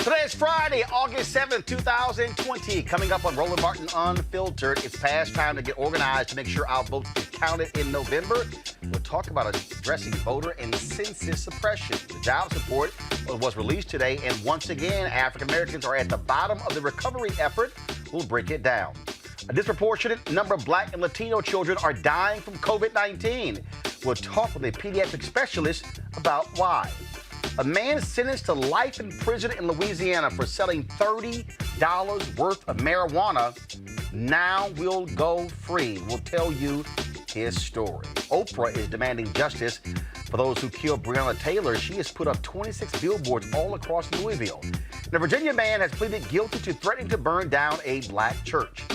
Today is Friday, August 7th, 2020. Coming up on Roland Martin Unfiltered, it's past time to get organized to make sure our votes get counted in November. We'll talk about addressing voter and census suppression. The jobs report was released today, and once again, African Americans are at the bottom of the recovery effort. We'll break it down. A disproportionate number of Black and Latino children are dying from COVID-19. We'll talk with a pediatric specialist about why. A man sentenced to life in prison in Louisiana for selling $30 worth of marijuana now will go free. We'll tell you his story. Oprah is demanding justice for those who killed Breonna Taylor. She has put up 26 billboards all across Louisville. And a Virginia man has pleaded guilty to threatening to burn down a Black church.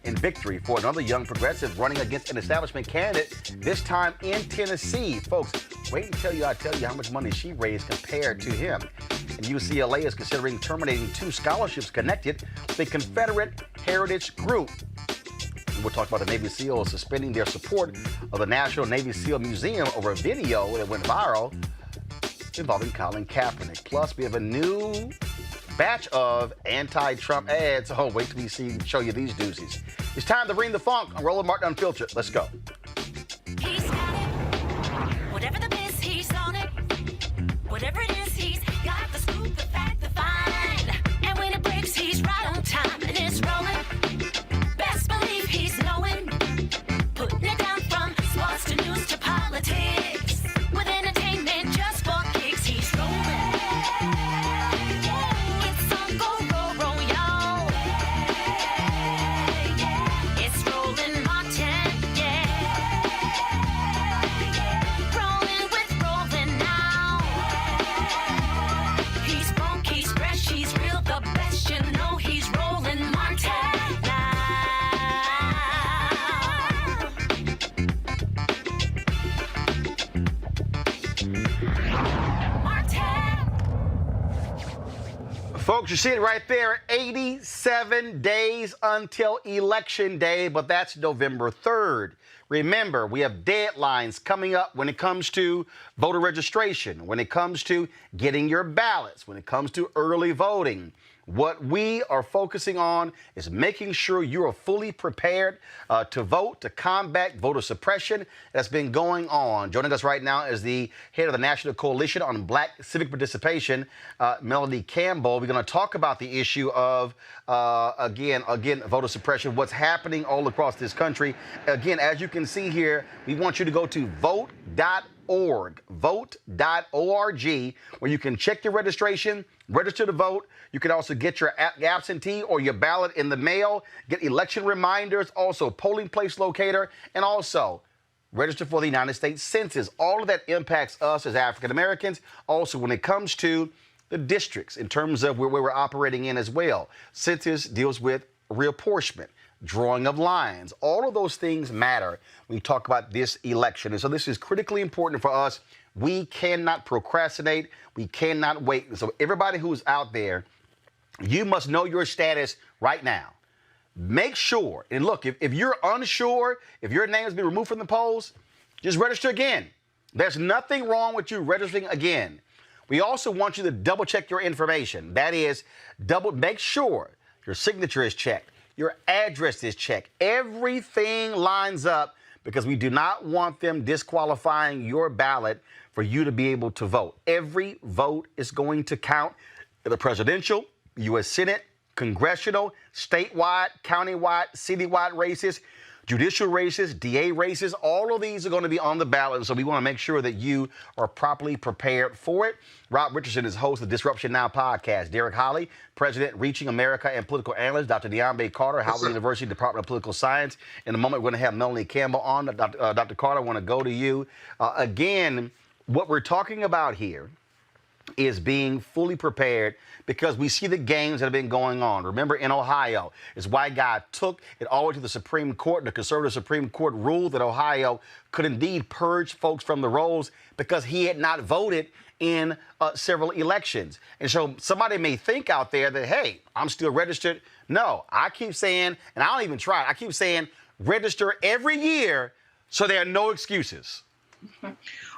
In victory for another young progressive running against an establishment candidate, this time in Tennessee. Folks, wait until I tell you how much money she raised compared to him. And UCLA is considering terminating 2 scholarships connected with a Confederate heritage group. And we'll talk about the Navy SEALs suspending their support of the National Navy SEAL Museum over a video that went viral involving Colin Kaepernick. Plus, we have a new batch of anti-Trump ads. Oh, wait till we show you these doozies. It's time to bring the funk on Roland Martin Unfiltered. Let's go. He's got it. Whatever the biz, he's on it. Whatever it is, he's got the scoop, the fact, the find. And when it breaks, he's right on time and it's rolling. Best believe he's knowing. Putting it down from sports to news to politics. With entertainment just for kicks, he's rolling. It's on go, roll, y'all. It's Roland Martin, yeah. Rolling with Roland now. He's funk, he's fresh, he's real, the best, you know he's Roland Martin now. Folks, you see it right there. 87 days until Election Day, but that's November 3rd. Remember, we have deadlines coming up when it comes to voter registration, when it comes to getting your ballots, when it comes to early voting. What we are focusing on is making sure you are fully prepared to vote, to combat voter suppression that's been going on. Joining us right now is the head of the National Coalition on Black Civic Participation, Melanie Campbell. We're going to talk about the issue of, again, voter suppression, what's happening all across this country. Again, as you can see here, we want you to go to vote.org, vote.org, where you can check your registration, register to vote. You can also get your absentee or your ballot in the mail, get election reminders, also polling place locator, and also register for the United States Census. All of that impacts us as African Americans. Also, when it comes to the districts, in terms of where we're operating in as well. Census deals with reapportionment, drawing of lines. All of those things matter when you talk about this election. And so this is critically important for us. We cannot procrastinate. We cannot wait. So everybody who's out there, you must know your status right now. Make sure, and look, if you're unsure, if your name has been removed from the polls, just register again. There's nothing wrong with you registering again. We also want you to double check your information. That is, make sure your signature is checked, your address is checked. Everything lines up, because we do not want them disqualifying your ballot for you to be able to vote. Every vote is going to count. The presidential, U.S. Senate, congressional, statewide, countywide, citywide races, judicial races, DA races, all of these are going to be on the ballot. So we want to make sure that you are properly prepared for it. Rob Richardson is host of the Disruption Now podcast. Derek Holly, president, Reaching America, and political analyst. Dr. Deambe Carter, Howard University Department of Political Science. In a moment, we're going to have Melanie Campbell on. Dr. Carter, I want to go to you. Again, what we're talking about here is being fully prepared, because we see the games that have been going on. Remember, in Ohio, this white guy took it all the way to the Supreme Court, and the conservative Supreme Court ruled that Ohio could indeed purge folks from the rolls because he had not voted in several elections. And so somebody may think out there that, hey, I'm still registered. No, I keep saying, and I don't even try, I keep saying register every year so there are no excuses.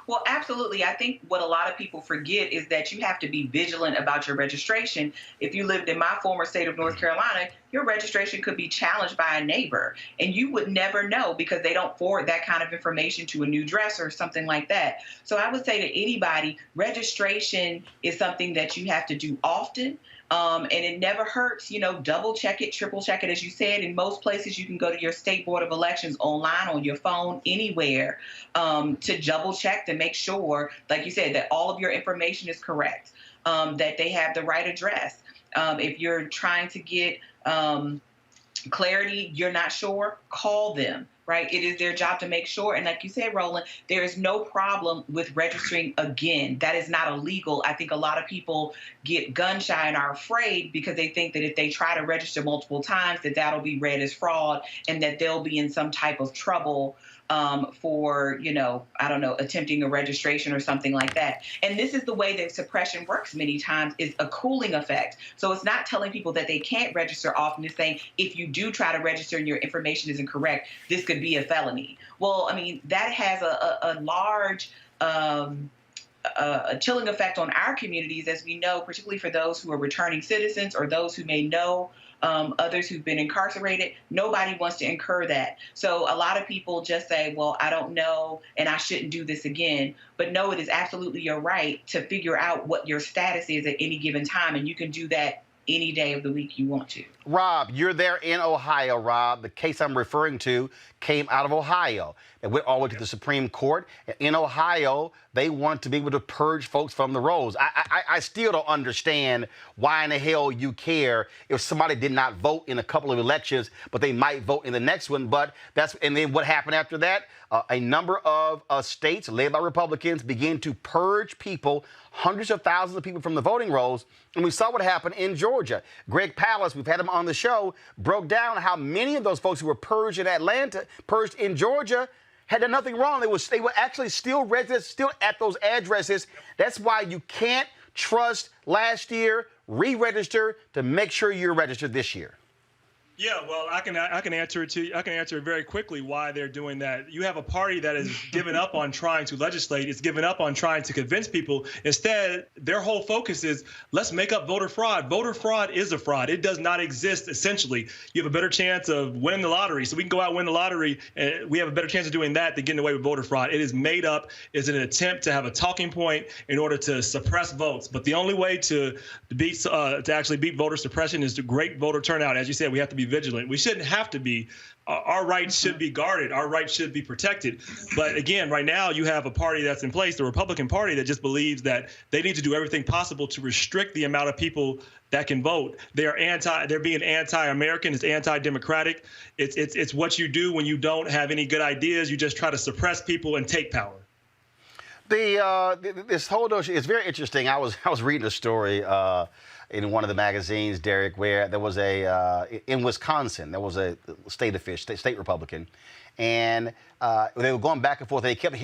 Well, absolutely. I think what a lot of people forget is that you have to be vigilant about your registration. If you lived in my former state of North Carolina, your registration could be challenged by a neighbor, and you would never know because they don't forward that kind of information to a new address or something like that. So I would say to anybody, registration is something that you have to do often. And it never hurts, double check it, triple check it. As you said, in most places, you can go to your state board of elections online, on your phone, anywhere, to double check to make sure, like you said, that all of your information is correct, that they have the right address. If you're trying to get clarity, you're not sure, call them. Right? It is their job to make sure. And like you said, Roland, there is no problem with registering again. That is not illegal. I think a lot of people get gun shy and are afraid because they think that if they try to register multiple times, that that'll be read as fraud and that they'll be in some type of trouble for, attempting a registration or something like that. And this is the way that suppression works many times, is a cooling effect. So it's not telling people that they can't register often. It's saying if you do try to register and your information isn't correct, this could be a felony. Well, I mean, that has a large a chilling effect on our communities, as we know, particularly for those who are returning citizens or those who may know others who've been incarcerated. Nobody wants to incur that. So a lot of people just say, well, I don't know, and I shouldn't do this again. But no, it is absolutely your right to figure out what your status is at any given time, and you can do that any day of the week you want to. Rob, you're there in Ohio, Rob. The case I'm referring to came out of Ohio. It went all the way to the Supreme Court. In Ohio, they want to be able to purge folks from the rolls. I still don't understand why in the hell you care if somebody did not vote in a couple of elections, but they might vote in the next one. But and then what happened after that? A number of states led by Republicans began to purge people, hundreds of thousands of people from the voting rolls. And we saw what happened in Georgia. Greg Palast, we've had him on the show, broke down how many of those folks who were purged in Atlanta, purged in Georgia, had done nothing wrong. They were actually still residents, still at those addresses. That's why you can't trust last year, re-register to make sure you're registered this year. Yeah, well, I can answer it to you. I can answer it very quickly why they're doing that. You have a party that has given up on trying to legislate. It's given up on trying to convince people. Instead, their whole focus is let's make up voter fraud. Voter fraud is a fraud. It does not exist. Essentially, you have a better chance of winning the lottery. So we can go out and win the lottery, and we have a better chance of doing that than getting away with voter fraud. It is made up. It's an attempt to have a talking point in order to suppress votes. But the only way to actually beat voter suppression is to great voter turnout. As you said, we have to be vigilant. We shouldn't have to be. Our rights should be guarded. Our rights should be protected. But again, right now you have a party that's in place, the Republican Party, that just believes that they need to do everything possible to restrict the amount of people that can vote. They're being anti-American. It's anti-democratic. It's what you do when you don't have any good ideas. You just try to suppress people and take power. This whole notion is very interesting. I was reading a story in one of the magazines, Derek, where there was in Wisconsin, there was a state official, state Republican, and they were going back and forth. They kept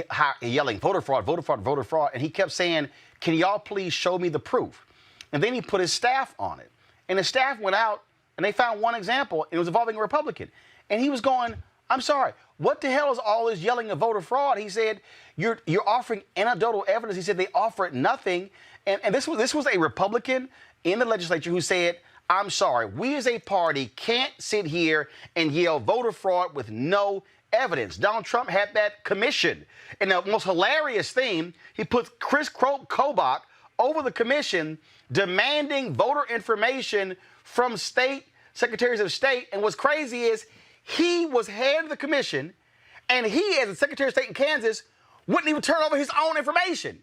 yelling, voter fraud, voter fraud, voter fraud. And he kept saying, can y'all please show me the proof? And then he put his staff on it. And the staff went out and they found one example, and it was involving a Republican. And he was going, I'm sorry, what the hell is all this yelling of voter fraud? He said, you're offering anecdotal evidence. He said they offered nothing. And this was a Republican in the legislature who said, I'm sorry, we as a party can't sit here and yell voter fraud with no evidence. Donald Trump had that commission. And the most hilarious thing, he put Chris Kobach over the commission demanding voter information from state secretaries of state. And what's crazy is he was head of the commission, and he, as the Secretary of State in Kansas, wouldn't even turn over his own information,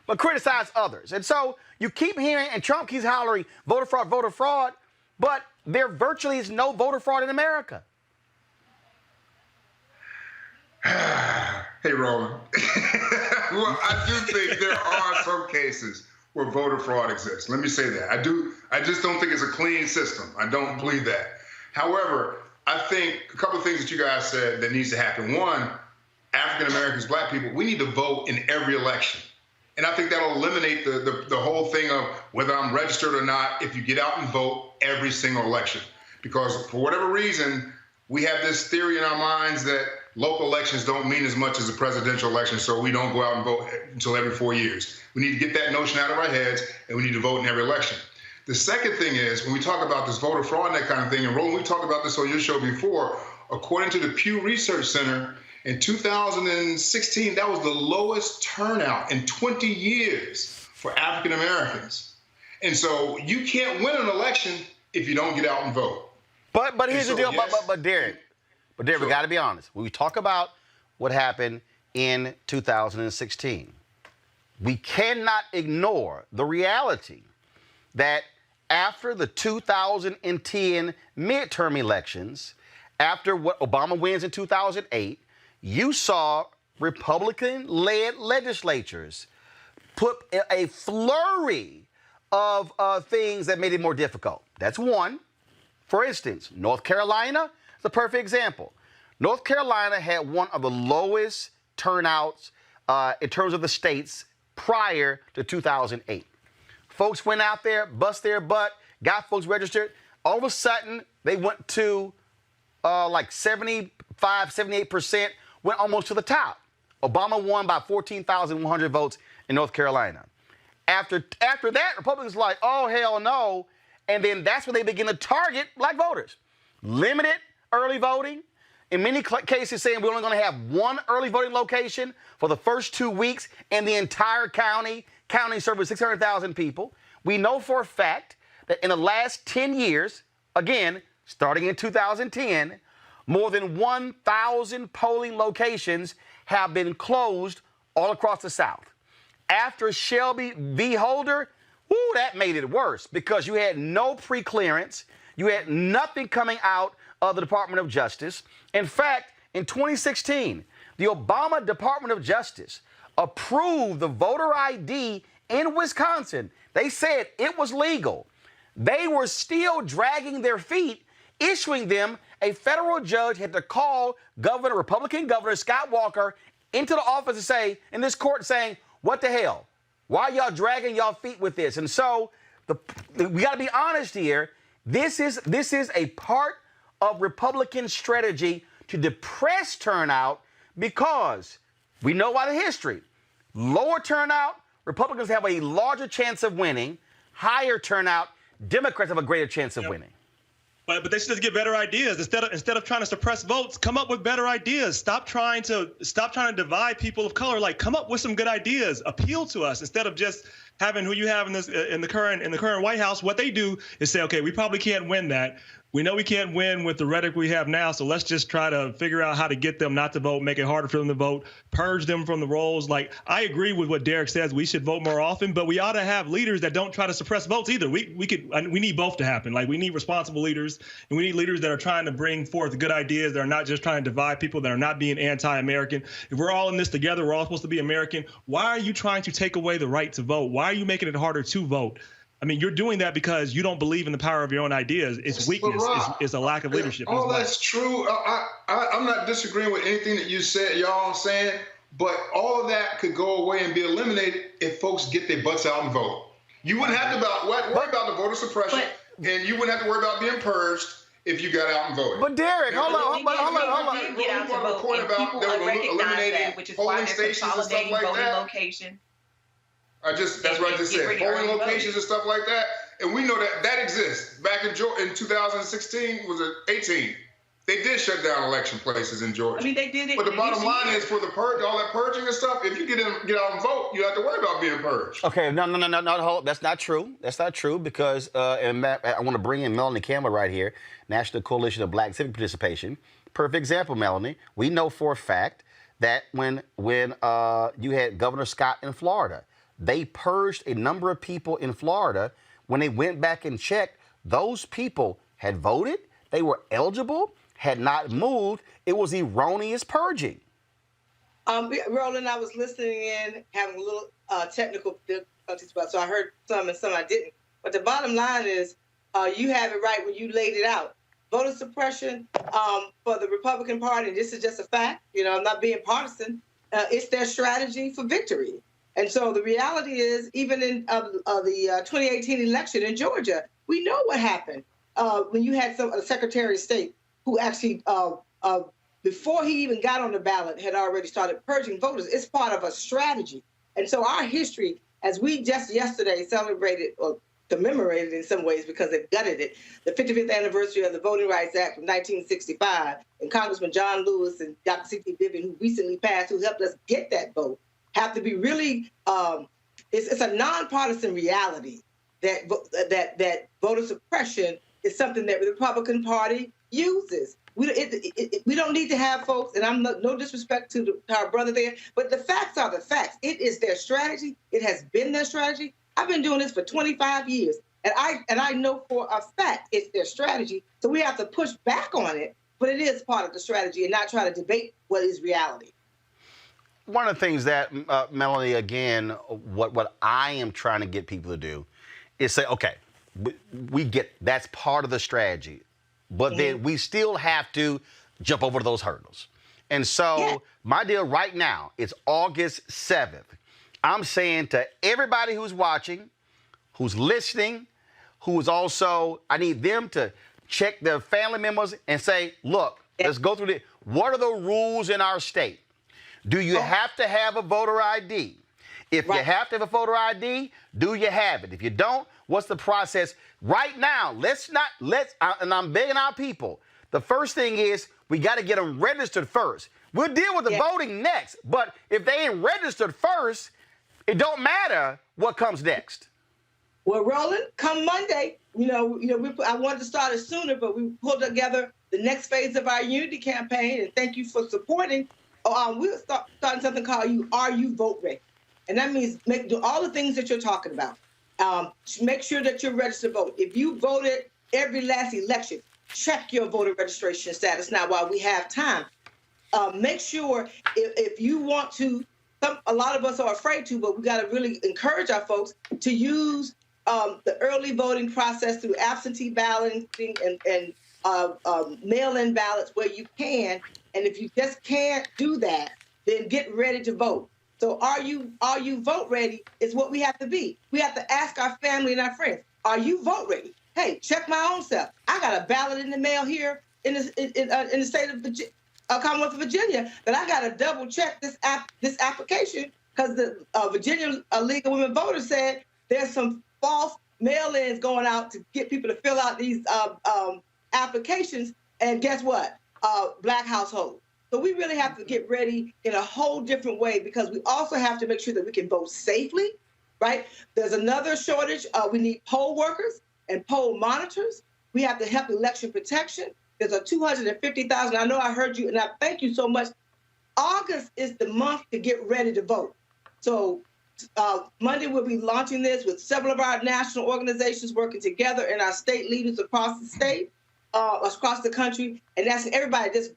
but criticize others. And so you keep hearing, and Trump keeps hollering, voter fraud, but there virtually is no voter fraud in America. Hey, Roland. Well, I do think there are some cases where voter fraud exists. Let me say that. I just don't think it's a clean system. I don't believe that. However, I think a couple of things that you guys said that needs to happen. One, African Americans, black people, we need to vote in every election. And I think that'll eliminate the whole thing of whether I'm registered or not if you get out and vote every single election. Because for whatever reason, we have this theory in our minds that local elections don't mean as much as a presidential election, so we don't go out and vote until every 4 years. We need to get that notion out of our heads, and we need to vote in every election. The second thing is, when we talk about this voter fraud and that kind of thing, and Roland, we talked about this on your show before, according to the Pew Research Center, in 2016, that was the lowest turnout in 20 years for African Americans. And so you can't win an election if you don't get out and vote. But here's the deal, yes. but Derek, sure. We got to be honest. When we talk about what happened in 2016, we cannot ignore the reality that after the 2010 midterm elections, after what Obama wins in 2008, you saw Republican-led legislatures put a flurry of things that made it more difficult. That's one. For instance, North Carolina is a perfect example. North Carolina had one of the lowest turnouts in terms of the states prior to 2008. Folks went out there, bust their butt, got folks registered. All of a sudden, they went to like 75, 78%, went almost to the top. Obama won by 14,100 votes in North Carolina. After that, Republicans were like, oh, hell no. And then that's when they begin to target black voters. Limited early voting. In many cases saying we're only going to have one early voting location for the first 2 weeks in the entire county. County serving 600,000 people. We know for a fact that in the last 10 years, again, starting in 2010, more than 1,000 polling locations have been closed all across the South. After Shelby v. Holder, that made it worse because you had no pre-clearance. You had nothing coming out of the Department of Justice. In fact, in 2016, the Obama Department of Justice approved the voter ID in Wisconsin. They said it was legal. They were still dragging their feet, issuing them. A federal judge had to call Republican Governor Scott Walker into the office and say, in this court saying, what the hell? Why are y'all dragging y'all feet with this? And so we got to be honest here. This is a part of Republican strategy to depress turnout because we know by the history. Lower turnout, Republicans have a larger chance of winning. Higher turnout, Democrats have a greater chance of winning. But they should just get better ideas instead of trying to suppress votes. Come up with better ideas. Stop trying to divide people of color. Like, come up with some good ideas. Appeal to us instead of just having who you have in the current White House. What they do is say, okay, we probably can't win that. We know we can't win with the rhetoric we have now, so let's just try to figure out how to get them not to vote, make it harder for them to vote, purge them from the rolls. Like, I agree with what Derek says. We should vote more often, but we ought to have leaders that don't try to suppress votes either. We need both to happen. Like, we need responsible leaders, and we need leaders that are trying to bring forth good ideas, that are not just trying to divide people, that are not being anti-American. If we're all in this together, we're all supposed to be American. Why are you trying to take away the right to vote? Why are you making it harder to vote? I mean, you're doing that because you don't believe in the power of your own ideas. It's weakness. It's a lack of leadership. All that's true. I'm not disagreeing with anything that you said, y'all saying, but all of that could go away and be eliminated if folks get their butts out and vote. You wouldn't have to worry about the voter suppression, and you wouldn't have to worry about being purged if you got out and voted. But Derek, hold on. Get out to vote, and people recognize that, which is why they're consolidating voting location. That's what I just said. Polling locations and stuff like that. And we know that exists. Back in 2016, was it 18? They did shut down election places in Georgia. I mean, they did it. But the bottom line is for the all that purging and stuff, if you get out and vote, you don't have to worry about being purged. Okay, no, that's not true. That's not true because and I want to bring in Melanie Campbell right here, National Coalition of Black Civic Participation. Perfect example, Melanie. We know for a fact that when you had Governor Scott in Florida, they purged a number of people in Florida. When they went back and checked, those people had voted, they were eligible, had not moved. It was erroneous purging. Roland, I was listening in, having a little technical difficulties, so I heard some and some I didn't. But the bottom line is, you have it right when you laid it out. Voter suppression for the Republican Party, this is just a fact, I'm not being partisan, it's their strategy for victory. And so the reality is, even in the 2018 election in Georgia, we know what happened when you had a Secretary of State who actually, before he even got on the ballot, had already started purging voters. It's part of a strategy. And so our history, as we just yesterday celebrated or commemorated in some ways because they've gutted it, the 55th anniversary of the Voting Rights Act from 1965, and Congressman John Lewis and Dr. Ceek Vivian, who recently passed, who helped us get that vote, have to be really, it's a nonpartisan reality that voter suppression is something that the Republican Party uses. We don't need to have folks, and I'm no disrespect to our brother there, but the facts are the facts. It is their strategy. It has been their strategy. I've been doing this for 25 years, and I know for a fact it's their strategy. So we have to push back on it, but it is part of the strategy and not try to debate what is reality. One of the things that, Melanie, again, what I am trying to get people to do is say, okay, we get that's part of the strategy, but then we still have to jump over those hurdles. And so my deal right now is August 7th. I'm saying to everybody who's watching, who's listening, who's also, I need them to check their family members and say, look, let's go through what are the rules in our state? Do you have to have a voter ID? If you have to have a voter ID, do you have it? If you don't, what's the process? Right now, and I'm begging our people, the first thing is we got to get them registered first. We'll deal with the voting next, but if they ain't registered first, it don't matter what comes next. Well, Roland, come Monday, I wanted to start it sooner, but we pulled together the next phase of our unity campaign, and thank you for supporting. We're starting something called Are You Vote Ready? And that means do all the things that you're talking about. Make sure that you're registered to vote. If you voted every last election, check your voter registration status now while we have time. Make sure if you want to, a lot of us are afraid to, but we got to really encourage our folks to use the early voting process through absentee balloting and mail-in ballots where you can. And if you just can't do that, then get ready to vote. So are you vote ready is what we have to be. We have to ask our family and our friends, are you vote ready? Hey, check my own self. I got a ballot in the mail here in the state of Virginia, Commonwealth of Virginia, that I got to double check this application because the Virginia League of Women Voters said there's some false mail-ins going out to get people to fill out these applications. And guess what? Black households. So we really have to get ready in a whole different way because we also have to make sure that we can vote safely, right? There's another shortage. We need poll workers and poll monitors. We have to help election protection. There's a 250,000. I know I heard you, and I thank you so much. August is the month to get ready to vote. So Monday we'll be launching this with several of our national organizations working together and our state leaders across the state, across the country, and asking everybody just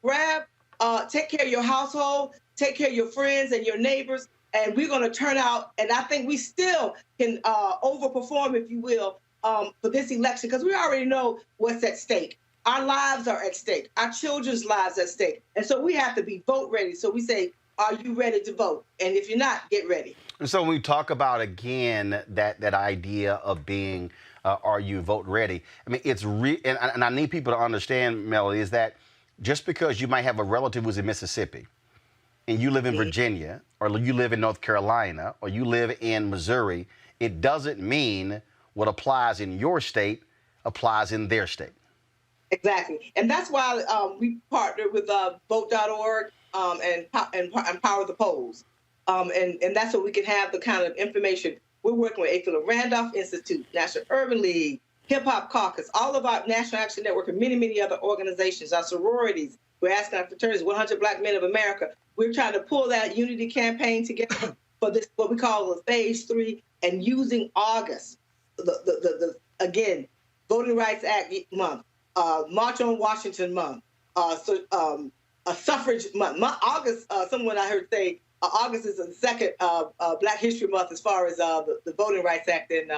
take care of your household, take care of your friends and your neighbors, and we're going to turn out, and I think we still can overperform, if you will, for this election, because we already know what's at stake. Our lives are at stake. Our children's lives are at stake. And so we have to be vote ready. So we say, are you ready to vote? And if you're not, get ready. And so when we talk about, again, that idea of being, are you vote ready? I mean, it's and I need people to understand, Melody, is that just because you might have a relative who's in Mississippi and you live in Virginia or you live in North Carolina or you live in Missouri, it doesn't mean what applies in your state applies in their state. Exactly. And that's why we partnered with vote.org and Power the Polls. And that's so we can have the kind of information. We're working with A. Philip Randolph Institute, National Urban League, Hip Hop Caucus, all of our National Action Network, and many, many other organizations, our sororities. We're asking our fraternities, 100 Black Men of America. We're trying to pull that unity campaign together for this, what we call the phase 3, and using August, again, Voting Rights Act month, March on Washington month, a suffrage month. August, someone I heard say, August is the second Black History Month as far as the Voting Rights Act and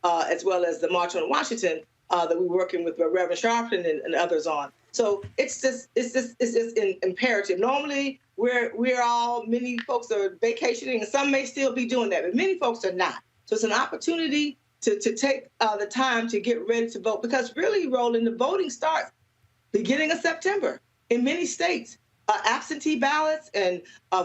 as well as the March on Washington that we're working with Reverend Sharpton and others on. So it's just imperative. Normally many folks are vacationing, and some may still be doing that, but many folks are not. So it's an opportunity to take the time to get ready to vote, because really, Roland, the voting starts beginning of September in many states. Absentee ballots and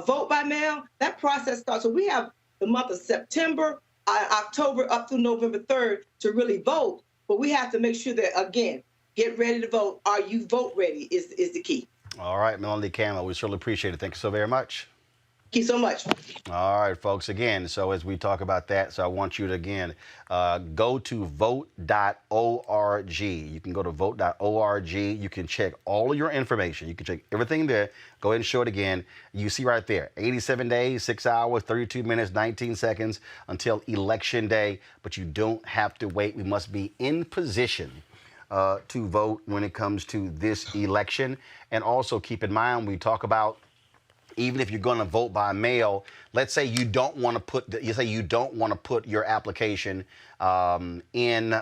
vote by mail, that process starts. So we have the month of September, October up through November 3rd to really vote. But we have to make sure that, again, get ready to vote. Are you vote ready is the key. All right, Melody Campbell, we certainly appreciate it. Thank you so very much. Thank you so much. All right, folks. Again, so as we talk about that, so I want you to, again, go to vote.org. You can go to vote.org. You can check all of your information. You can check everything there. Go ahead and show it again. You see right there, 87 days, 6 hours, 32 minutes, 19 seconds until Election Day. But you don't have to wait. We must be in position to vote when it comes to this election. And also keep in mind, we talk about, even if you're going to vote by mail, let's say you don't want to put your application in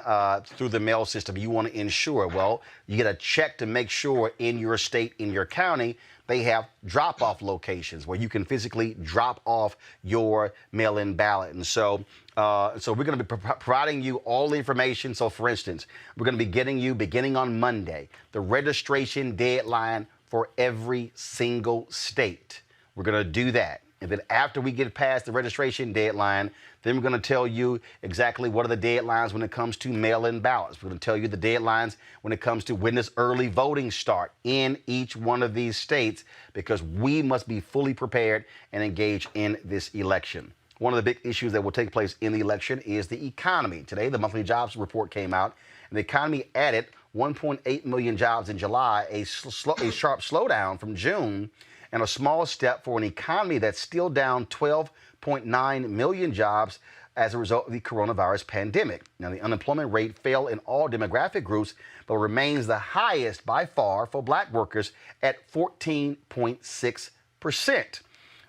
through the mail system. You want to ensure, well, you get a check to make sure in your state, in your county, they have drop-off locations where you can physically drop off your mail-in ballot. And so we're going to be providing you all the information. So, for instance, we're going to be getting you, beginning on Monday, the registration deadline for every single state. We're going to do that. And then after we get past the registration deadline, then we're going to tell you exactly what are the deadlines when it comes to mail-in ballots. We're going to tell you the deadlines when it comes to when does early voting start in each one of these states, because we must be fully prepared and engaged in this election. One of the big issues that will take place in the election is the economy. Today, the monthly jobs report came out, and the economy added 1.8 million jobs in July, a sharp slowdown from June, and a small step for an economy that's still down 12.9 million jobs as a result of the coronavirus pandemic. Now, the unemployment rate fell in all demographic groups, but remains the highest by far for black workers at 14.6%.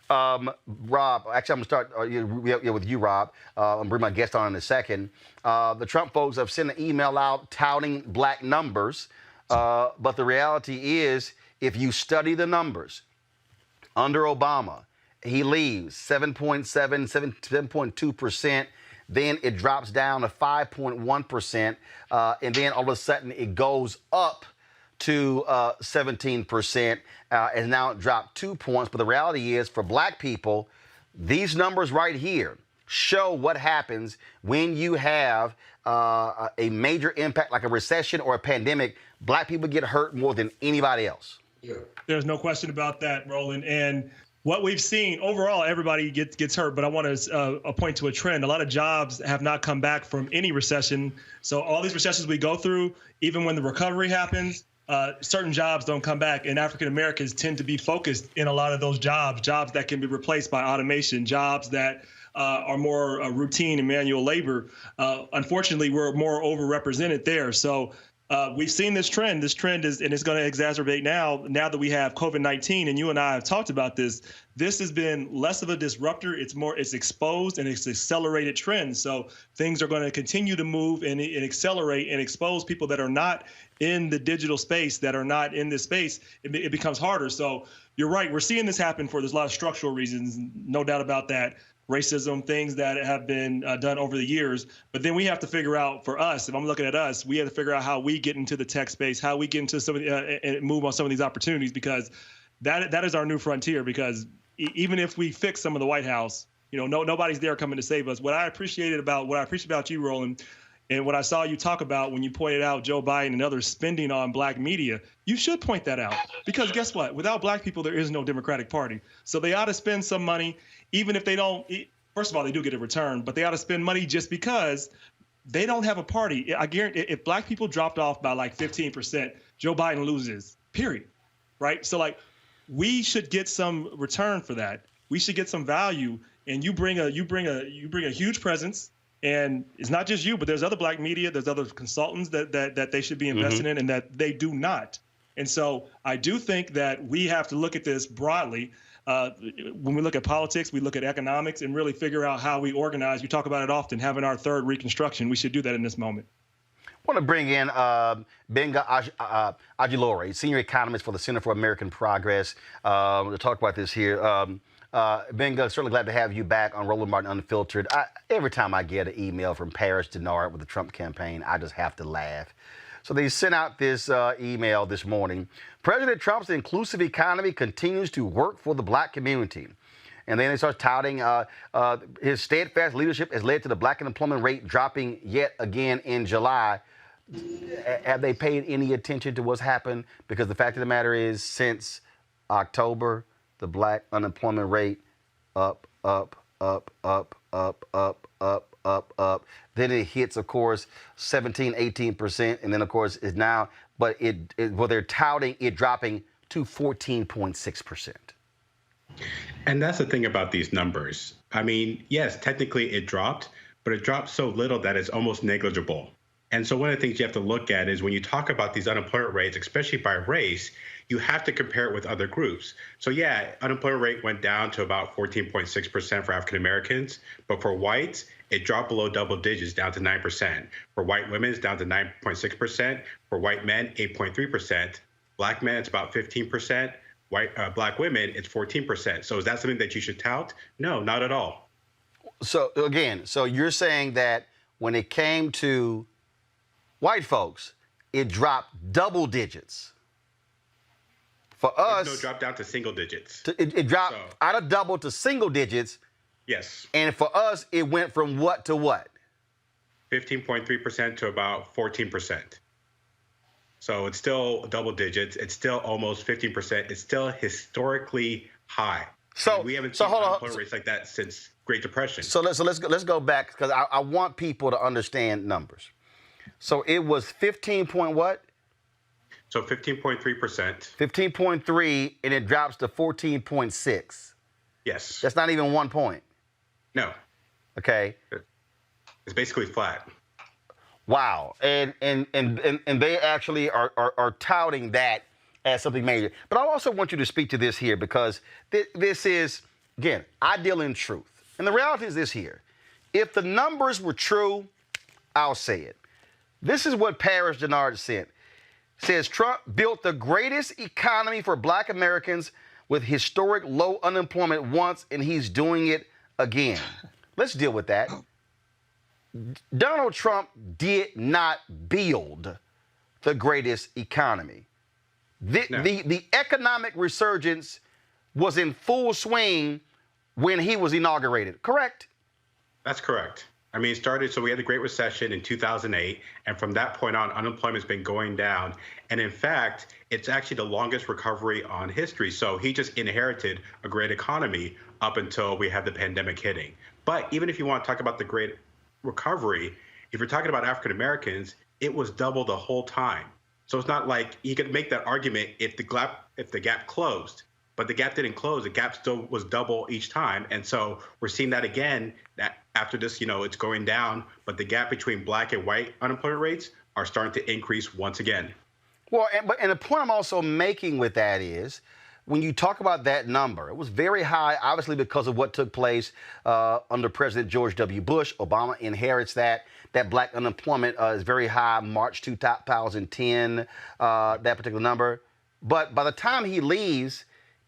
Rob, actually, I'm going to start with you, Rob. I'll bring my guest on in a second. The Trump folks have sent an email out touting black numbers, but the reality is, if you study the numbers, under Obama, he leaves 7.2%. Then it drops down to 5.1%. And then all of a sudden it goes up to 17%. And now it dropped 2 points. But the reality is, for black people, these numbers right here show what happens when you have a major impact like a recession or a pandemic. Black people get hurt more than anybody else. Yeah. There's no question about that, Roland. And what we've seen overall, everybody gets hurt. But I want to point to a trend. A lot of jobs have not come back from any recession. So all these recessions we go through, even when the recovery happens, certain jobs don't come back. And African Americans tend to be focused in a lot of those jobs that can be replaced by automation, jobs that are more routine and manual labor. Unfortunately, we're more overrepresented there. So we've seen this trend. This trend is, and it's going to exacerbate now that we have COVID-19. And you and I have talked about this. This has been less of a disruptor. It's exposed and it's accelerated trends. So things are going to continue to move and accelerate and expose people that are not in the digital space, that are not in this space. It becomes harder. So you're right. We're seeing this happen there's a lot of structural reasons, no doubt about that. Racism, things that have been done over the years. But then we have to figure out, for us, if I'm looking at us, we have to figure out how we get into the tech space, how we get into some of and move on some of these opportunities, because that is our new frontier. Because even if we fix some of the White House, nobody's there coming to save us. What I appreciate about you, Roland, and what I saw you talk about when you pointed out Joe Biden and others spending on black media, you should point that out. Because guess what? Without black people, there is no Democratic Party. So they ought to spend some money, even if they don't. First of all, they do get a return, but they ought to spend money just because they don't have a party. I guarantee if black people dropped off by like 15%, Joe Biden loses, period. Right? So like, we should get some return for that. We should get some value. And you bring a huge presence. And it's not just you, but there's other black media, there's other consultants that they should be investing in, and that they do not. And so I do think that we have to look at this broadly. When we look at politics, we look at economics, and really figure out how we organize. We talk about it often, having our third Reconstruction. We should do that in this moment. I want to bring in Benga Ajilore, senior economist for the Center for American Progress, to talk about this here. Benga, certainly glad to have you back on Roland Martin Unfiltered. Every time I get an email from Paris Denard with the Trump campaign, I just have to laugh. So they sent out this email this morning. President Trump's inclusive economy continues to work for the black community. And then they start touting his steadfast leadership has led to the black unemployment rate dropping yet again in July. Have they paid any attention to what's happened? Because the fact of the matter is, since October, the black unemployment rate up. Then it hits, of course, 17, 18%. And then, of course, is now, but they're touting it dropping to 14.6%. And that's the thing about these numbers. I mean, yes, technically it dropped, but it dropped so little that it's almost negligible. And so one of the things you have to look at is when you talk about these unemployment rates, especially by race, you have to compare it with other groups. So yeah, unemployment rate went down to about 14.6% for African Americans, but for whites, it dropped below double digits down to 9%. For white women, it's down to 9.6%. For white men, 8.3%. Black men, it's about 15%. Black women, it's 14%. So is that something that you should tout? No, not at all. So again, so you're saying that when it came to white folks, it dropped double digits. For us, no, drop down to single digits. It dropped out of double to single digits. Yes. And for us, it went from what to what? 15.3% to about 14%. So it's still double digits. It's still almost 15%. It's still historically high. So we haven't seen hold on. unemployment rates like that since Great Depression. So let's go back because I want people to understand numbers. So it was 15 point what? So 15.3%. 15.3, and it drops to 14.6. Yes. That's not even 1 point. No. Okay. It's basically flat. Wow. And they actually are touting that as something major. But I also want you to speak to this here because this is, again, I deal in truth. And the reality is this here. If the numbers were true, I'll say it. This is what Paris Denard said. Says Trump built the greatest economy for Black Americans with historic low unemployment once, and he's doing it again. Let's deal with that. Donald Trump did not build the greatest economy. The economic resurgence was in full swing when he was inaugurated, correct? That's correct. I mean, it started, so we had the Great Recession in 2008, and from that point on, unemployment's been going down. And in fact, it's actually the longest recovery on history. So he just inherited a great economy up until we had the pandemic hitting. But even if you want to talk about the great recovery, if you're talking about African Americans, it was double the whole time. So it's not like you could make that argument if the gap closed, but the gap didn't close. The gap still was double each time. And so we're seeing that again, that after this, it's going down, but the gap between Black and white unemployment rates are starting to increase once again. Well, and the point I'm also making with that is, when you talk about that number, it was very high, obviously because of what took place under President George W. Bush. Obama inherits that. That Black unemployment is very high, March 2010, that particular number. But by the time he leaves,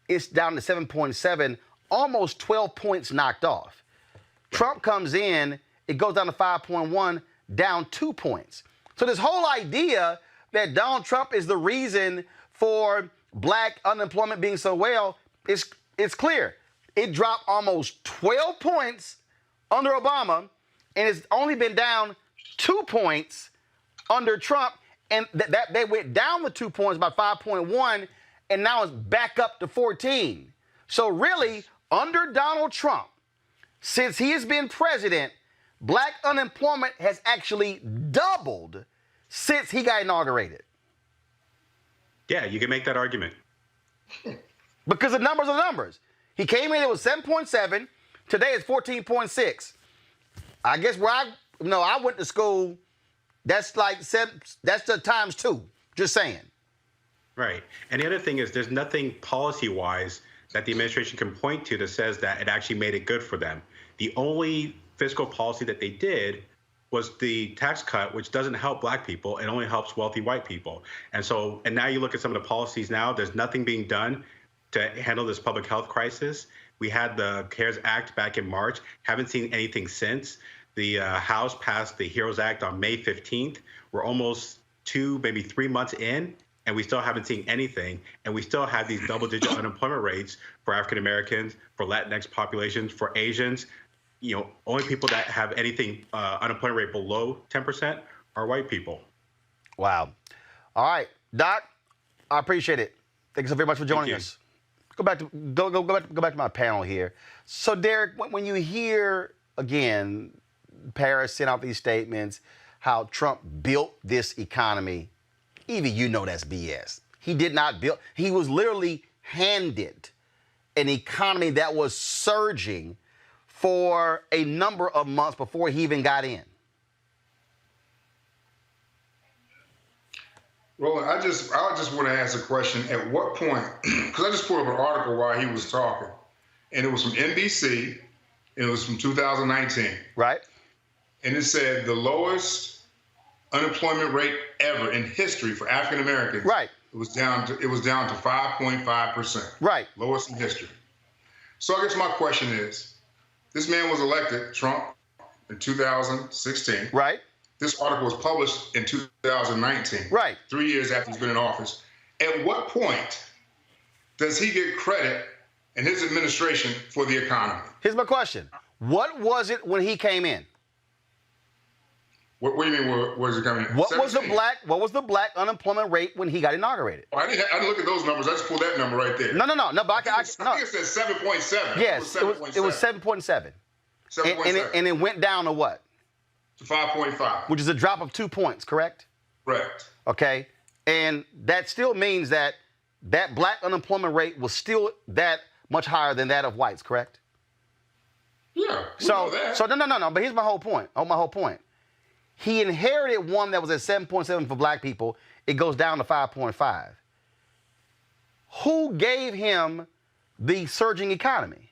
it's down to 7.7, almost 12 points knocked off. Trump comes in, it goes down to 5.1, down 2 points. So this whole idea that Donald Trump is the reason for Black unemployment being so well, it's clear. It dropped almost 12 points under Obama, and it's only been down 2 points under Trump, and that they went down the 2 points by 5.1, and now it's back up to 14. So really, under Donald Trump, since he has been president, Black unemployment has actually doubled since he got inaugurated. Yeah, you can make that argument. Because the numbers are numbers. He came in, it was 7.7. Today it's 14.6. I guess where I went to school, that's like that's the times 2. Just saying. Right. And the other thing is there's nothing policy-wise that the administration can point to that says that it actually made it good for them. The only fiscal policy that they did was the tax cut, which doesn't help Black people. It only helps wealthy white people. And now you look at some of the policies now, there's nothing being done to handle this public health crisis. We had the CARES Act back in March, haven't seen anything since. The House passed the HEROES Act on May 15th. We're almost 2, maybe 3 months in, and we still haven't seen anything. And we still have these double-digit unemployment rates for African Americans, for Latinx populations, for Asians. Only people that have anything unemployment rate below 10% are white people. Wow. All right, Doc, I appreciate it. Thank you so very much for joining us. Go back to my panel here. So, Derek, when you hear again Paris sent out these statements, how Trump built this economy, even that's BS. He did not build. He was literally handed an economy that was surging for a number of months before he even got in. Roland, I just want to ask a question. At what point, because I just pulled up an article while he was talking, and it was from NBC, and it was from 2019. Right. And it said the lowest unemployment rate ever in history for African Americans. Right. It was down to 5.5%. Right. Lowest in history. So I guess my question is, this man was elected, Trump, in 2016. Right. This article was published in 2019. Right. 3 years after he's been in office. At what point does he get credit in his administration for the economy? Here's my question. What was it when he came in? What do you mean? Where was he coming in? What was the 17. what was the black unemployment rate when he got inaugurated? Oh, I didn't look at those numbers. I just pulled that number right there. No. But I think it said 7.7. Yes, it was 7.7. 7.7. And it went down to what? To 5.5. Which is a drop of 2 points, correct? Correct. Okay. And that still means that black unemployment rate was still that much higher than that of whites, correct? Yeah. So that. But here's my whole point. He inherited one that was at 7.7 for black people. It goes down to 5.5. Who gave him the surging economy?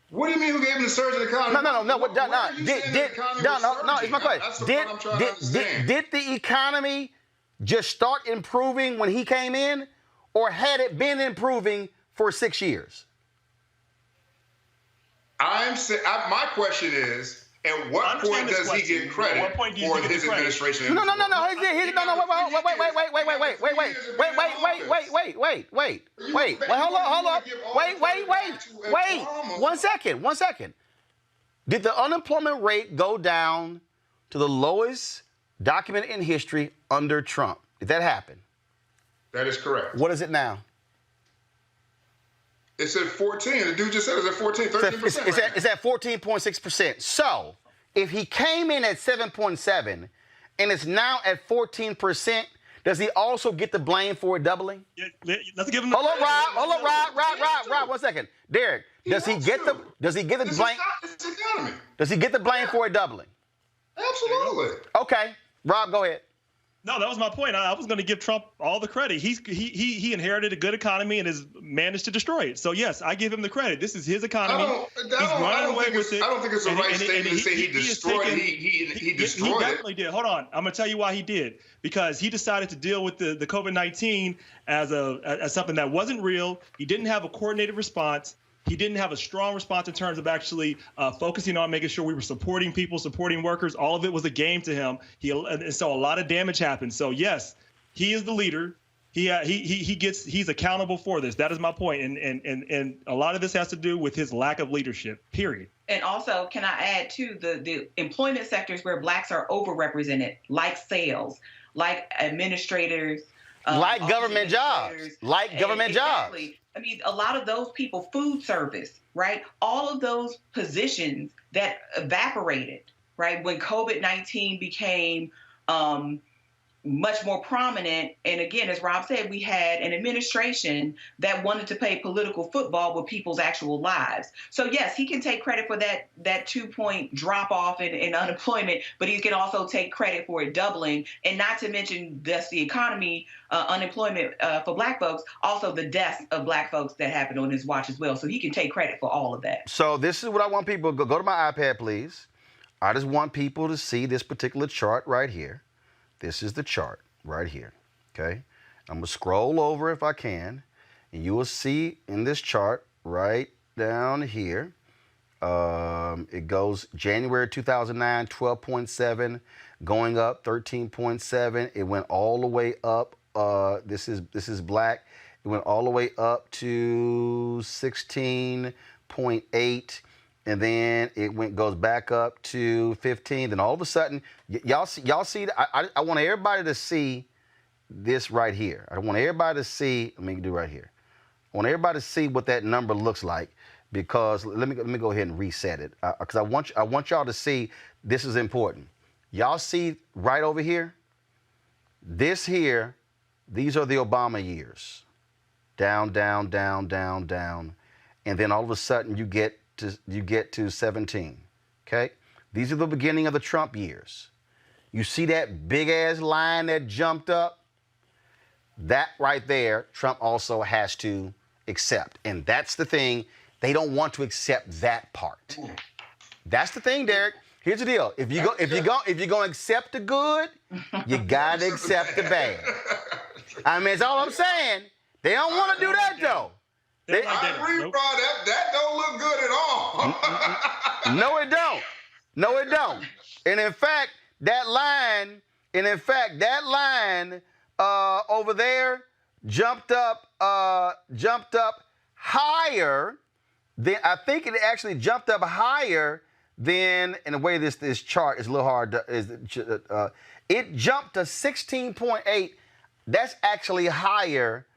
What do you mean who gave him the surging economy? No. It's my question. That's the part I'm trying to understand. Did the economy just start improving when he came in, or had it been improving for 6 years? My question is, at what point does he get credit for his administration? No. Wait. Hold up. Wait. 1 second. Did the unemployment rate go down to the lowest document in history under Trump? Did that happen? That is correct. What is it now? It's at 14. The dude just said it's at 14, 13%. It's at 14.6%. So if he came in at 7.7 and it's now at 14%, does he also get the blame for it doubling? Yeah, let's give him the Hold on, Rob. 1 second. Derek, does he get the blame? It's the economy. Does he get the blame for it doubling? Absolutely. Okay. Rob, go ahead. No, that was my point. I was going to give Trump all the credit. He inherited a good economy and has managed to destroy it. So yes, I give him the credit. This is his economy. He's running away with it. I don't think it's the right statement to say he destroyed it. He destroyed it. He definitely did. Hold on, I'm going to tell you why he did. Because he decided to deal with the COVID-19 as something that wasn't real. He didn't have a coordinated response. He didn't have a strong response in terms of actually focusing on making sure we were supporting people, supporting workers. All of it was a game to him. And so a lot of damage happened. So yes, he is the leader. He's accountable for this. That is my point. And a lot of this has to do with his lack of leadership. Period. And also, can I add to the employment sectors where blacks are overrepresented, like sales, like administrators, like government jobs, Exactly. I mean, a lot of those people, food service, right? All of those positions that evaporated, right? When COVID-19 became much more prominent. And again, as Rob said, we had an administration that wanted to play political football with people's actual lives. So yes, he can take credit for that 2-point drop off in unemployment, but he can also take credit for it doubling. And not to mention that's the economy, unemployment for black folks, also the deaths of black folks that happened on his watch as well. So he can take credit for all of that. So this is what I want people to go to my iPad, please. I just want people to see this particular chart right here. This is the chart right here, okay? I'm going to scroll over if I can, and you will see in this chart right down here, it goes January 2009, 12.7, going up 13.7. It went all the way up. This is black. It went all the way up to 16.8. And then it goes back up to 15. Then all of a sudden, y'all see. I want everybody to see this right here. I want everybody to see. Let me do right here. I want everybody to see what that number looks like, because let me go ahead and reset it, because I want y'all to see. This is important. Y'all see right over here. This here. These are the Obama years. Down, down, down, down, down, and then all of a sudden you get to 17, okay? These are the beginning of the Trump years. You see that big-ass line that jumped up? That right there, Trump also has to accept. And that's the thing. They don't want to accept that part. That's the thing, Derek. Here's the deal. If you're gonna accept the good, you gotta accept the bad. I mean, that's all I'm saying. They don't want to do that, though. I agree, Rod. That don't look good at all. No, it don't. No, it don't. And in fact, that line over there jumped up higher than, I think it actually jumped up higher than, in the way this chart is a little hard, it jumped to 16.8. That's actually higher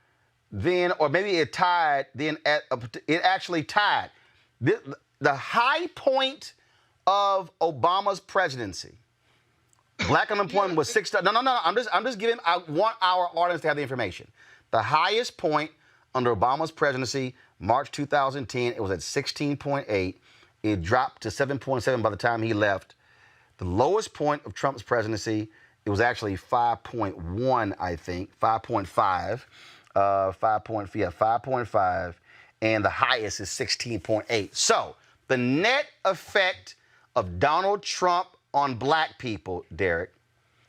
than, or maybe it tied, it actually tied. The high point of Obama's presidency, black unemployment was 6. No. I'm just giving. I want our audience to have the information. The highest point under Obama's presidency, March 2010, it was at 16.8. It dropped to 7.7 by the time he left. The lowest point of Trump's presidency, it was actually 5.1, I think, 5.5, 5.5, and the highest is 16.8. So the net effect of Donald Trump on black people, Derek,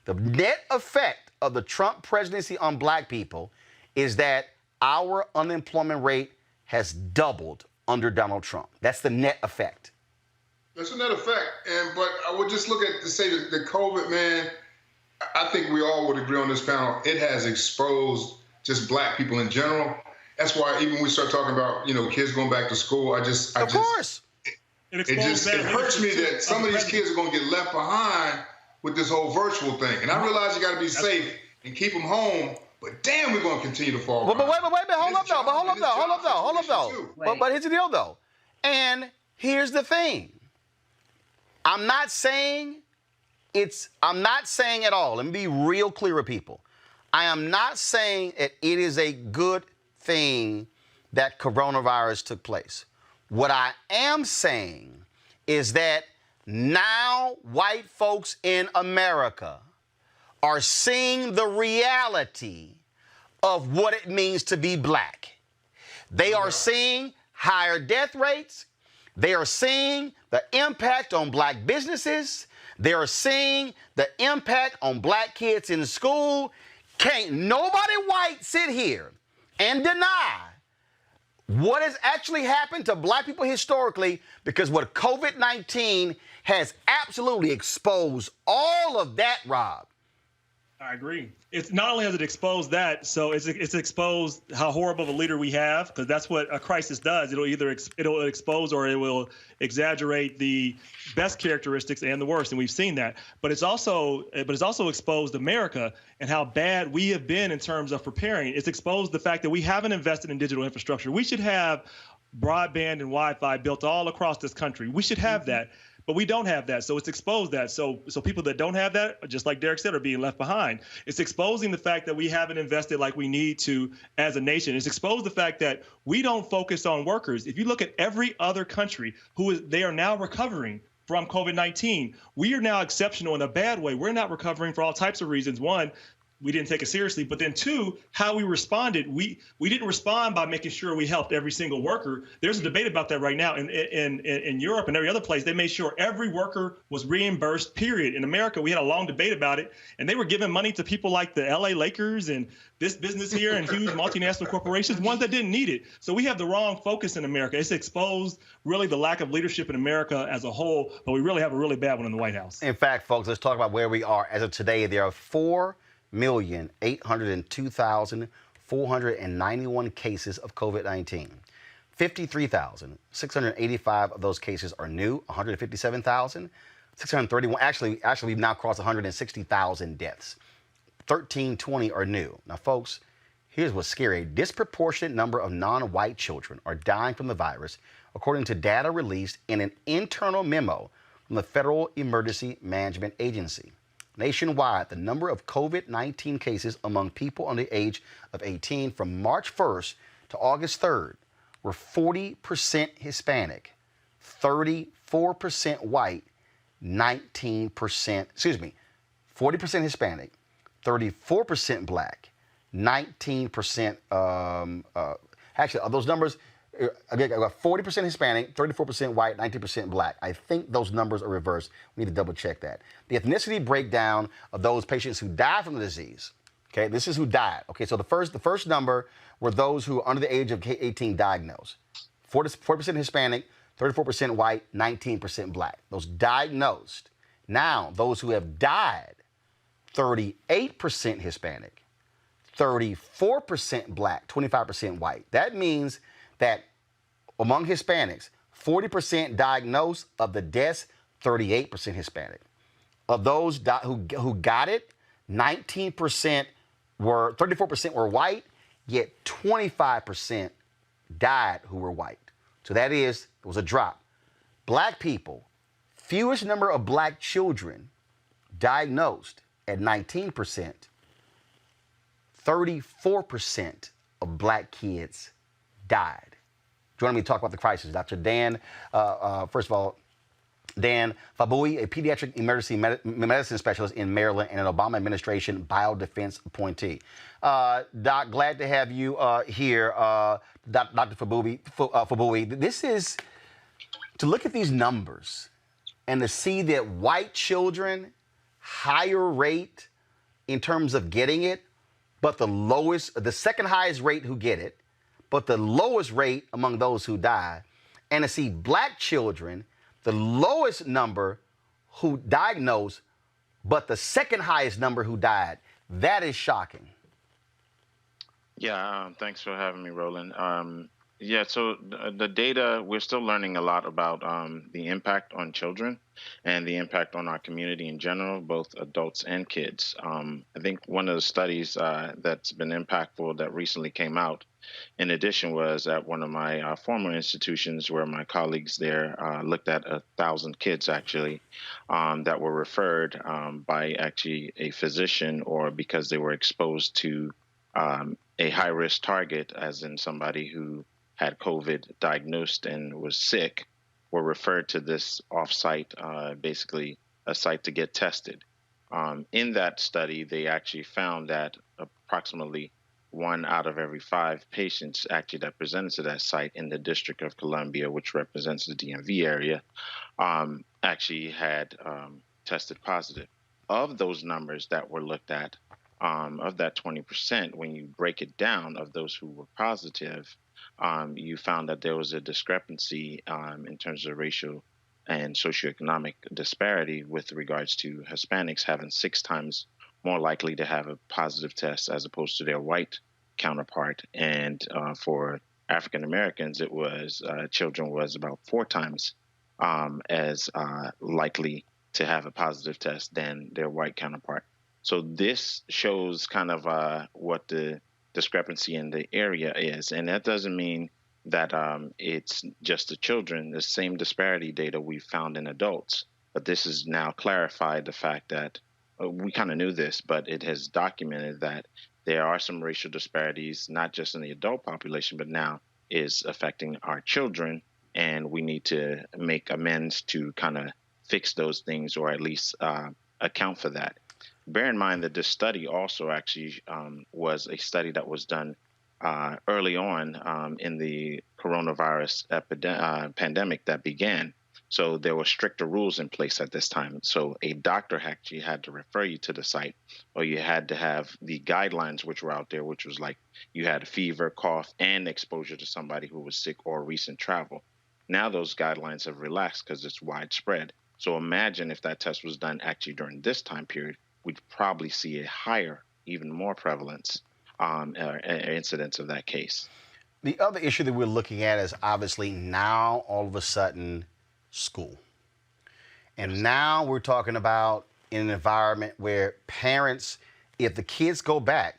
the net effect of the Trump presidency on black people is that our unemployment rate has doubled under Donald Trump. That's the net effect. That's a net effect. But I would just look at to say that the COVID, man, I think we all would agree on this panel, it has exposed just black people in general. That's why even when we start talking about, kids going back to school, Of course. It hurts me that some of these kids are going to get left behind with this whole virtual thing. And I realize you got to be safe and keep them home, but damn, we're going to continue to fall behind. But wait, hold up though. But here's the deal though. And here's the thing. I'm not saying at all. Let me be real clear with people. I am not saying that it is a good thing that coronavirus took place. What I am saying is that now white folks in America are seeing the reality of what it means to be black. They are seeing higher death rates. They are seeing the impact on black businesses. They are seeing the impact on black kids in school. Can't nobody white sit here and deny what has actually happened to black people historically, because what COVID-19 has absolutely exposed all of that, Rob. I agree. It's not only has it exposed that, so it's exposed how horrible of a leader we have, because that's what a crisis does. It'll either it'll expose or it will exaggerate the best characteristics and the worst, and we've seen that. But it's also exposed America and how bad we have been in terms of preparing. It's exposed the fact that we haven't invested in digital infrastructure. We should have broadband and Wi-Fi built all across this country. We should have that. But we don't have that, so it's exposed that. So people that don't have that, just like Derek said, are being left behind. It's exposing the fact that we haven't invested like we need to as a nation. It's exposed the fact that we don't focus on workers. If you look at every other country, they are now recovering from COVID-19. We are now exceptional in a bad way. We're not recovering for all types of reasons. One, we didn't take it seriously. But then two, how we responded, we didn't respond by making sure we helped every single worker. There's a debate about that right now in Europe and every other place. They made sure every worker was reimbursed, period. In America, we had a long debate about it, and they were giving money to people like the LA Lakers and this business here and huge multinational corporations, ones that didn't need it. So we have the wrong focus in America. It's exposed really the lack of leadership in America as a whole, but we really have a really bad one in the White House. In fact, folks, let's talk about where we are. As of today, there are 4,802,491 cases of COVID-19. 53,685 of those cases are new. 157,631. Actually, we've now crossed 160,000 deaths. 1,320 are new. Now, folks, here's what's scary. A disproportionate number of non-white children are dying from the virus, according to data released in an internal memo from the Federal Emergency Management Agency. Nationwide, the number of COVID-19 cases among people under the age of 18 from March 1st to August 3rd were 40% Hispanic, 34% white, 40% Hispanic, 34% black, 19%, actually, of those numbers, I got 40% Hispanic, 34% white, 19% black. I think those numbers are reversed. We need to double check that. The ethnicity breakdown of those patients who died from the disease. Okay, this is who died. Okay, so the first number were those who are under the age of 18 diagnosed. 40% Hispanic, 34% white, 19% black. Those diagnosed. Now, those who have died, 38% Hispanic, 34% black, 25% white. That means that among Hispanics, 40% diagnosed of the deaths, 38% Hispanic. Of those who got it, 34% were white, yet 25% died who were white. So it was a drop. Black people, fewest number of black children diagnosed at 19%, 34% of black kids died. Joining me to talk about the crisis, Dr. Dan, first of all, Dan Fabui, a pediatric emergency medicine specialist in Maryland and an Obama administration biodefense appointee. Doc, glad to have you here, Dr. Fabui. This is, to look at these numbers and to see that white children, higher rate in terms of getting it, but the second highest rate who get it, but the lowest rate among those who die, and to see black children, the lowest number who diagnosed, but the second highest number who died. That is shocking. Yeah, thanks for having me, Roland. Yeah, so the data, we're still learning a lot about the impact on children and the impact on our community in general, both adults and kids. I think one of the studies that's been impactful that recently came out, in addition, was at one of my former institutions where my colleagues there looked at 1,000 kids actually that were referred by actually a physician or because they were exposed to a high-risk target, as in somebody who had COVID diagnosed and was sick, were referred to this off-site, basically a site to get tested. In that study, they actually found that approximately 1 out of every 5 patients actually that presented to that site in the District of Columbia, which represents the DMV area, actually had tested positive. Of those numbers that were looked at, of that 20%, when you break it down of those who were positive, you found that there was a discrepancy in terms of racial and socioeconomic disparity with regards to Hispanics having 6 times more likely to have a positive test as opposed to their white counterpart. And for African Americans, it was children was about 4 times as likely to have a positive test than their white counterpart. So this shows kind of what the discrepancy in the area is. And that doesn't mean that it's just the children. The same disparity data we found in adults. But this has now clarified the fact that we kind of knew this, but it has documented that there are some racial disparities, not just in the adult population, but now is affecting our children. And we need to make amends to kind of fix those things, or at least account for that. Bear in mind that this study also actually was a study that was done early on in the coronavirus pandemic that began. So there were stricter rules in place at this time. So a doctor actually had to refer you to the site, or you had to have the guidelines which were out there, which was like you had a fever, cough, and exposure to somebody who was sick or recent travel. Now those guidelines have relaxed because it's widespread. So imagine if that test was done actually during this time period, we'd probably see a higher, even more prevalence incidence of that case. The other issue that we're looking at is obviously now all of a sudden school. And now we're talking about in an environment where parents, if the kids go back,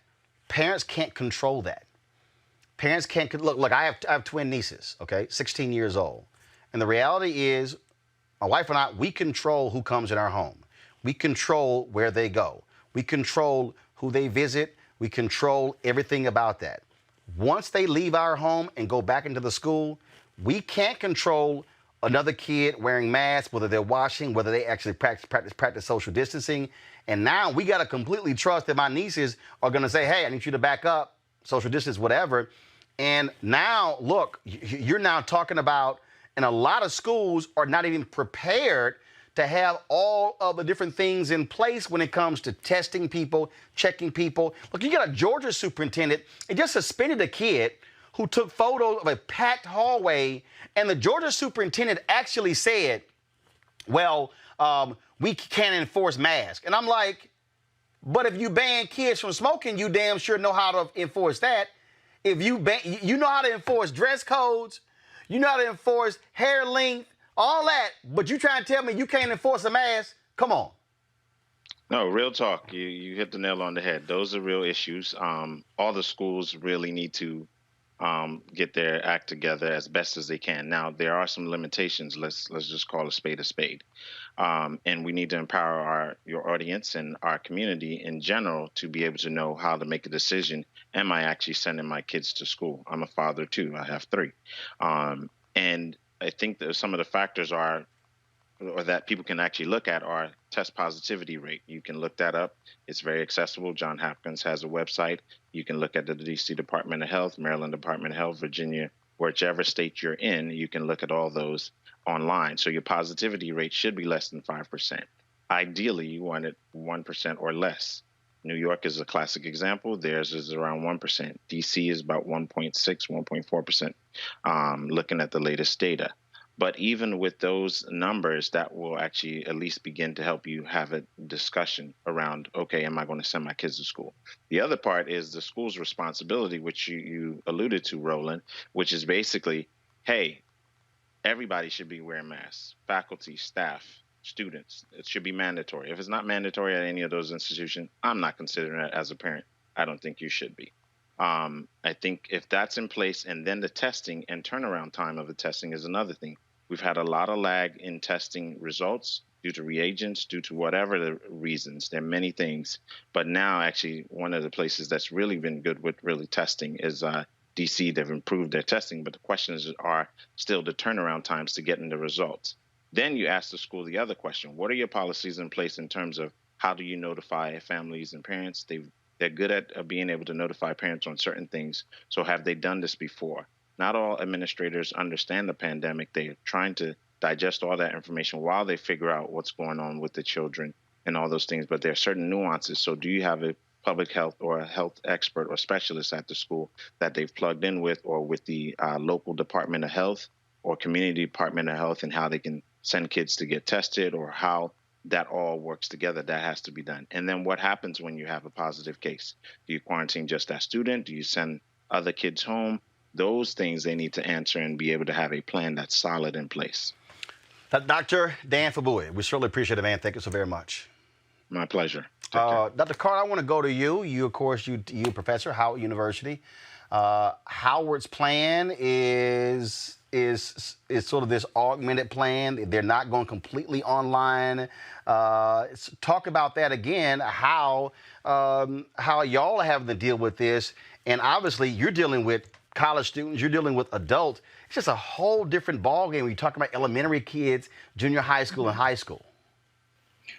parents can't control that. Parents can't, look, I have twin nieces, okay, 16 years old. And the reality is, my wife and I, we control who comes in our home. We control where they go. We control who they visit. We control everything about that. Once they leave our home and go back into the school, we can't control another kid wearing masks, whether they're washing, whether they actually practice social distancing. And now we got to completely trust that my nieces are going to say, hey, I need you to back up, social distance, whatever. And now, look, you're now talking about, and a lot of schools are not even prepared to have all of the different things in place when it comes to testing people, checking people. Look, you got a Georgia superintendent, he just suspended a kid who took photos of a packed hallway, and the Georgia superintendent actually said, well, we can't enforce masks. And I'm like, But if you ban kids from smoking, you damn sure know how to enforce that. If you ban, you know how to enforce dress codes, you know how to enforce hair length, all that. But you trying to tell me you can't enforce a mask? Come on. No, real talk. You hit the nail on the head. Those are real issues. All the schools really need to get their act together as best as they can. Now, there are some limitations. Let's just call a spade a spade. And we need to empower your audience and our community in general to be able to know how to make a decision. Am I actually sending my kids to school? I'm a father too. I have 3. And I think that some of the factors are, or that people can actually look at, are test positivity rate. You can look that up. It's very accessible. Johns Hopkins has a website. You can look at the DC Department of Health, Maryland Department of Health, Virginia, whichever state you're in, you can look at all those online. So your positivity rate should be less than 5%. Ideally, you want it 1% or less. New York is a classic example. Theirs is around 1%. DC is about 1.6, 1.4%, looking at the latest data. But even with those numbers, that will actually at least begin to help you have a discussion around, okay, am I going to send my kids to school? The other part is the school's responsibility, which you alluded to, Roland, which is basically, hey, everybody should be wearing masks, faculty, staff, students. It should be mandatory. If it's not mandatory at any of those institutions, I'm not considering it as a parent. I don't think you should be. I think if that's in place, and then the testing and turnaround time of the testing is another thing. We've had a lot of lag in testing results due to reagents, due to whatever the reasons. There are many things. But now, actually, one of the places that's really been good with really testing is DC. They've improved their testing, but the questions are still the turnaround times to getting the results. Then you ask the school the other question. What are your policies in place in terms of how do you notify families and parents? They're good at being able to notify parents on certain things. So have they done this before? Not all administrators understand the pandemic. They're trying to digest all that information while they figure out what's going on with the children and all those things. But there are certain nuances. So do you have a public health or a health expert or specialist at the school that they've plugged in with, or with the local Department of Health or community Department of Health, and how they can send kids to get tested, or how that all works together? That has to be done. And then what happens when you have a positive case? Do you quarantine just that student? Do you send other kids home? Those things they need to answer and be able to have a plan that's solid in place. Dr. Dan Fabui, we certainly appreciate it, man. Thank you so very much. My pleasure. Dr. Carter, I want to go to you. You, of course, you professor, Howard University. Howard's plan is sort of this augmented plan. They're not going completely online. Talk about that again, how y'all are having to deal with this. And obviously, you're dealing with college students, you're dealing with adults. It's just a whole different ballgame when you talk about elementary kids, junior high school, and high school.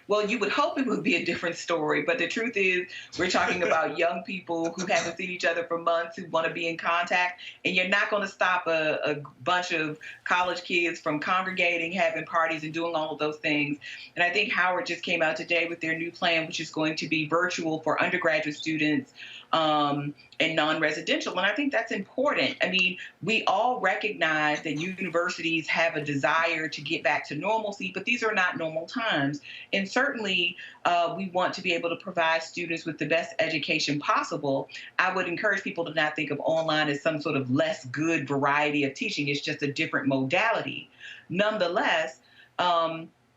Well, you would hope it would be a different story, but the truth is we're talking about young people who haven't seen each other for months, who want to be in contact, and you're not going to stop a bunch of college kids from congregating, having parties, and doing all of those things. And I think Howard just came out today with their new plan, which is going to be virtual for undergraduate students and non-residential. And I think that's important. I mean, we all recognize that universities have a desire to get back to normalcy, but these are not normal times. And certainly we want to be able to provide students with the best education possible. I would encourage people to not think of online as some sort of less good variety of teaching. It's just a different modality. Nonetheless,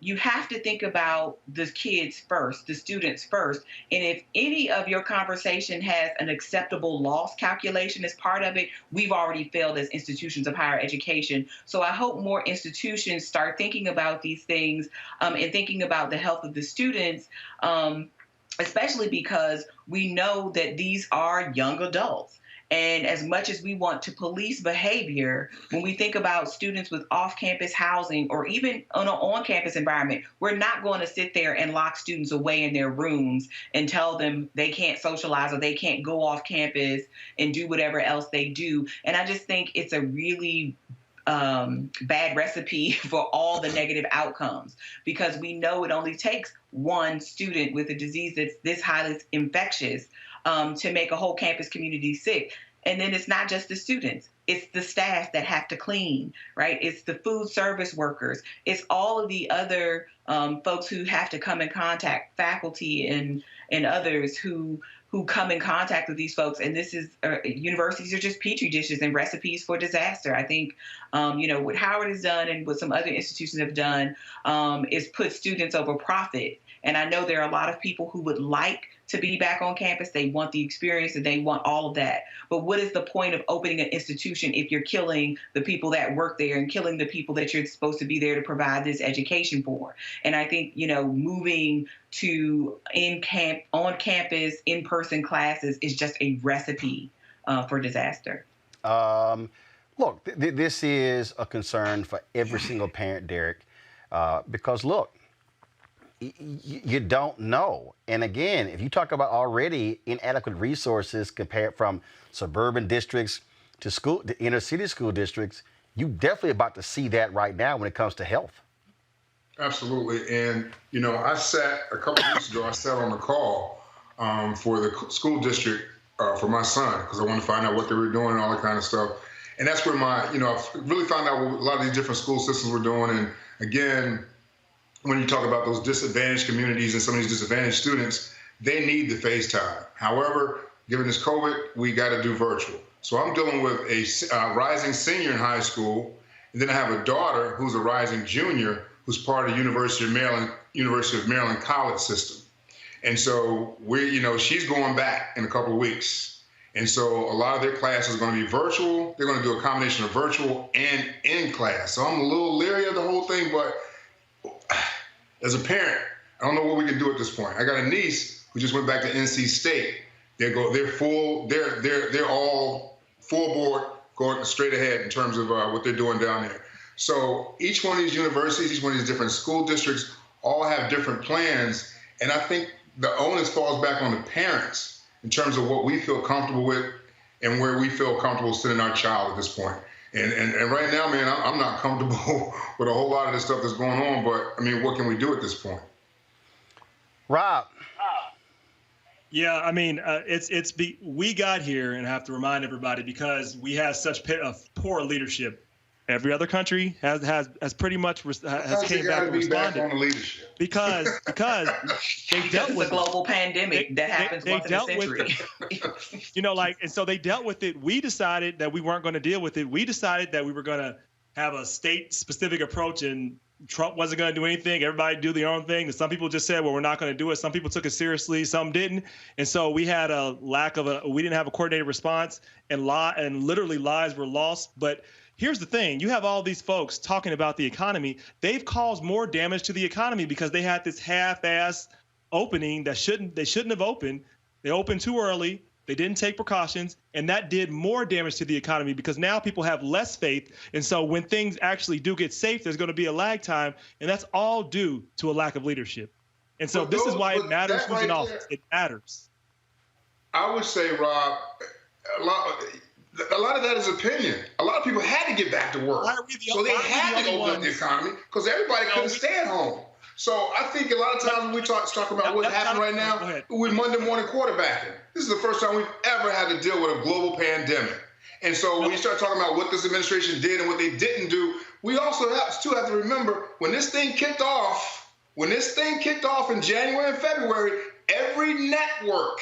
you have to think about the kids first, the students first. And if any of your conversation has an acceptable loss calculation as part of it, we've already failed as institutions of higher education. So I hope more institutions start thinking about these things and thinking about the health of the students, especially because we know that these are young adults. And as much as we want to police behavior, when we think about students with off-campus housing or even on an on-campus environment, we're not going to sit there and lock students away in their rooms and tell them they can't socialize or they can't go off campus and do whatever else they do. And I just think it's a really bad recipe for all the negative outcomes, because we know it only takes one student with a disease that's this highly infectious to make a whole campus community sick. And then it's not just the students. It's the staff that have to clean, right? It's the food service workers. It's all of the other folks who have to come in contact, faculty and others who come in contact with these folks. And this is, universities are just petri dishes and recipes for disaster. I think, what Howard has done and what some other institutions have done is put students over profit. And I know there are a lot of people who would like to be back on campus. They want the experience and they want all of that. But what is the point of opening an institution if you're killing the people that work there and killing the people that you're supposed to be there to provide this education for? And I think, moving to on campus, in-person classes is just a recipe for disaster. Look, this is a concern for every single parent, Derek, because look, you don't know. And again, if you talk about already inadequate resources compared from suburban districts to inner city school districts, you definitely about to see that right now when it comes to health. Absolutely. And, I sat a couple of weeks ago, I sat on a call for the school district for my son because I wanted to find out what they were doing and all that kind of stuff. And that's where I really found out what a lot of these different school systems were doing. And again, when you talk about those disadvantaged communities and some of these disadvantaged students, they need the FaceTime. However, given this COVID, we got to do virtual. So I'm dealing with a rising senior in high school, and then I have a daughter who's a rising junior who's part of the University of Maryland College system. And so she's going back in a couple of weeks. And so a lot of their classes are going to be virtual. They're going to do a combination of virtual and in class. So I'm a little leery of the whole thing, but as a parent, I don't know what we can do at this point. I got a niece who just went back to NC State. They're all full board, going straight ahead in terms of what they're doing down there. So each one of these universities, each one of these different school districts all have different plans. And I think the onus falls back on the parents in terms of what we feel comfortable with and where we feel comfortable sending our child at this point. And right now, man, I'm not comfortable with a whole lot of this stuff that's going on. But, I mean, what can we do at this point? Rob. Yeah, I mean, we got here, and I have to remind everybody, because we have such poor leadership. Every other country has pretty much came back and responded. Back on the leadership. Because they dealt with a global pandemic that happens once in a century. And so they dealt with it. We decided that we weren't going to deal with it. We decided that we were going to have a state-specific approach, and Trump wasn't going to do anything. Everybody do their own thing. And some people just said, well, we're not going to do it. Some people took it seriously. Some didn't. And so we had we didn't have a coordinated response, and literally lives were lost. But here's the thing. You have all these folks talking about the economy. They've caused more damage to the economy because they had this half-ass opening that they shouldn't have opened. They opened too early. They didn't take precautions, and that did more damage to the economy because now people have less faith. And so when things actually do get safe, there's going to be a lag time, and that's all due to a lack of leadership. And so this is why it matters who's in office. It matters. I would say, Rob, a lot of that is opinion. A lot of people had to get back to work. So they had to open up the economy because everybody couldn't stay at home. So I think a lot of times when we talk about what's happening right now, we're Monday morning quarterbacking. This is the first time we've ever had to deal with a global pandemic. And so when you start talking about what this administration did and what they didn't do, we also have to remember when this thing kicked off in January and February, every network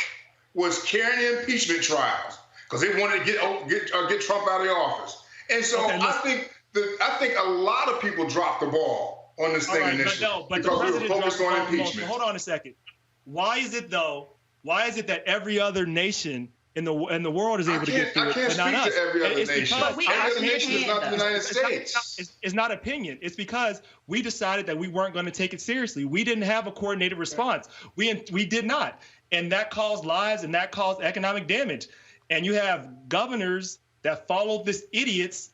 was carrying impeachment trials because they wanted to get Trump out of the office. And so I think a lot of people dropped the ball on this thing initially because we were focused on impeachment. Hold on a second. Why is it that every other nation in the world is able to get through it, but not us? I can't speak to every other nation. Every other nation is not the United States. It's not opinion. It's because we decided that we weren't going to take it seriously. We didn't have a coordinated response. We did not, and that caused lives and that caused economic damage. And you have governors that follow this idiot's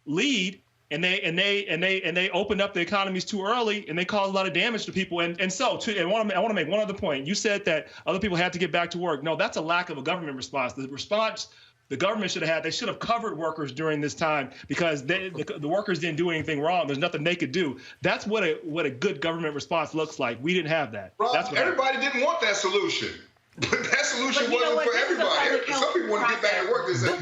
lead. And they opened up the economies too early, and they caused a lot of damage to people. I want to make one other point. You said that other people had to get back to work. No, that's a lack of a government response. The response the government should have had, they should have covered workers during this time because the workers didn't do anything wrong. There's nothing they could do. That's what a good government response looks like. We didn't have that. Rob, everybody didn't want that solution. But that solution wasn't for everybody. Some people people want to get back to work. They say,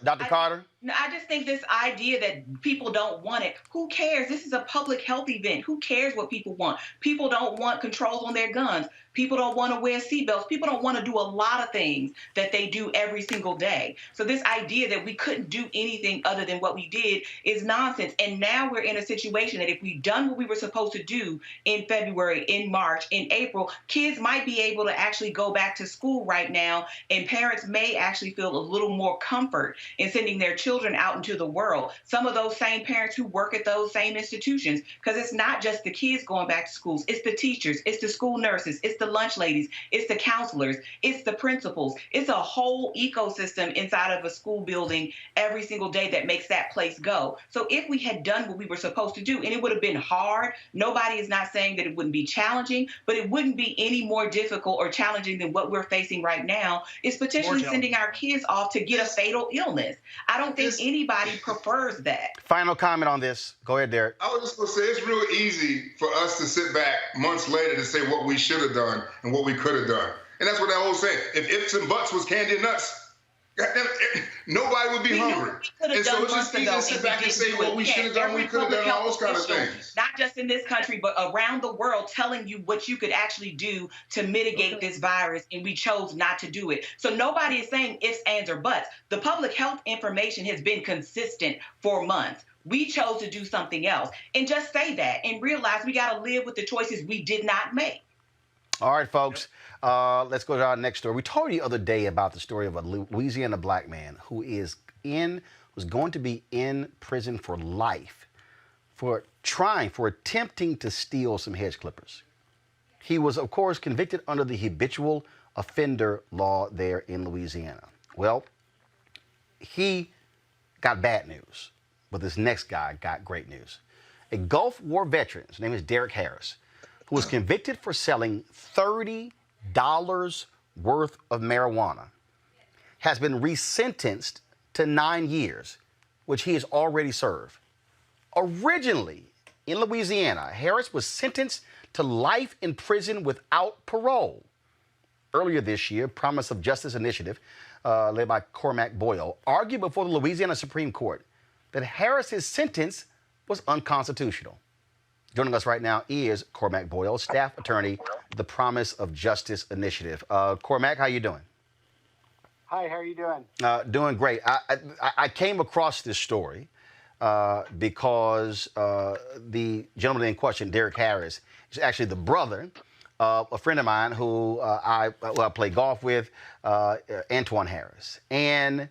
Dr. Carter. No, I just think this idea that people don't want it. Who cares? This is a public health event. Who cares what people want? People don't want controls on their guns. People don't want to wear seatbelts. People don't want to do a lot of things that they do every single day. So this idea that we couldn't do anything other than what we did is nonsense. And now we're in a situation that if we've done what we were supposed to do in February, in March, in April, kids might be able to actually go back to school right now, and parents may actually feel a little more comfort in sending their children out into the world. Some of those same parents who work at those same institutions, because it's not just the kids going back to schools, it's the teachers, it's the school nurses, it's the lunch ladies, it's the counselors, it's the principals. It's a whole ecosystem inside of a school building every single day that makes that place go. So if we had done what we were supposed to do, and it would have been hard, nobody is not saying that it wouldn't be challenging, but it wouldn't be any more difficult or challenging than what we're facing right now, is potentially sending our kids off to get a fatal illness. I don't think anybody prefers that. Final comment on this. Go ahead, Derek. I was just going to say, it's real easy for us to sit back months later to say what we should have done and what we could have done. And that's what that whole saying. If ifs and buts was candy and nuts, goddamn, nobody would be hungry. And so it's just easy to sit back and say what we should have done, we could have done, all those kind of things. Not just in this country, but around the world, telling you what you could actually do to mitigate this virus, and we chose not to do it. So nobody is saying ifs, ands, or buts. The public health information has been consistent for months. We chose to do something else. And just say that and realize we got to live with the choices we did not make. All right, folks, let's go to our next story. We told you the other day about the story of a Louisiana black man who was going to be in prison for life for attempting to steal some hedge clippers. He was, of course, convicted under the habitual offender law there in Louisiana. Well, he got bad news, but this next guy got great news. A Gulf War veteran, his name is Derek Harris, who was convicted for selling $30 worth of marijuana, has been resentenced to 9 years, which he has already served. Originally, in Louisiana, Harris was sentenced to life in prison without parole. Earlier this year, Promise of Justice Initiative, led by Cormac Boyle, argued before the Louisiana Supreme Court that Harris's sentence was unconstitutional. Joining us right now is Cormac Boyle, staff attorney, the Promise of Justice Initiative. Cormac, how you doing? Hi, how are you doing? Doing great. I came across this story because the gentleman in question, Derek Harris, is actually the brother of a friend of mine who I play golf with, Antoine Harris. And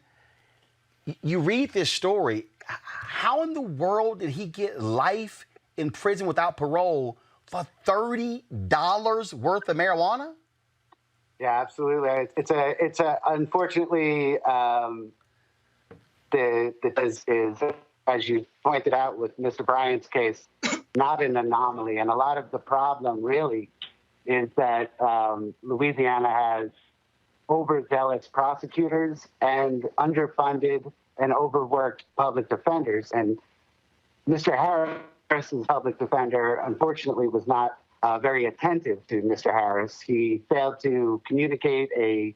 you read this story, how in the world did he get life in prison without parole for $30 worth of marijuana? Yeah, absolutely. It's a unfortunately, is as you pointed out with Mr. Bryant's case, not an anomaly. And a lot of the problem really is that Louisiana has overzealous prosecutors and underfunded and overworked public defenders. And Mr. Harris's public defender, unfortunately, was not very attentive to Mr. Harris. He failed to communicate a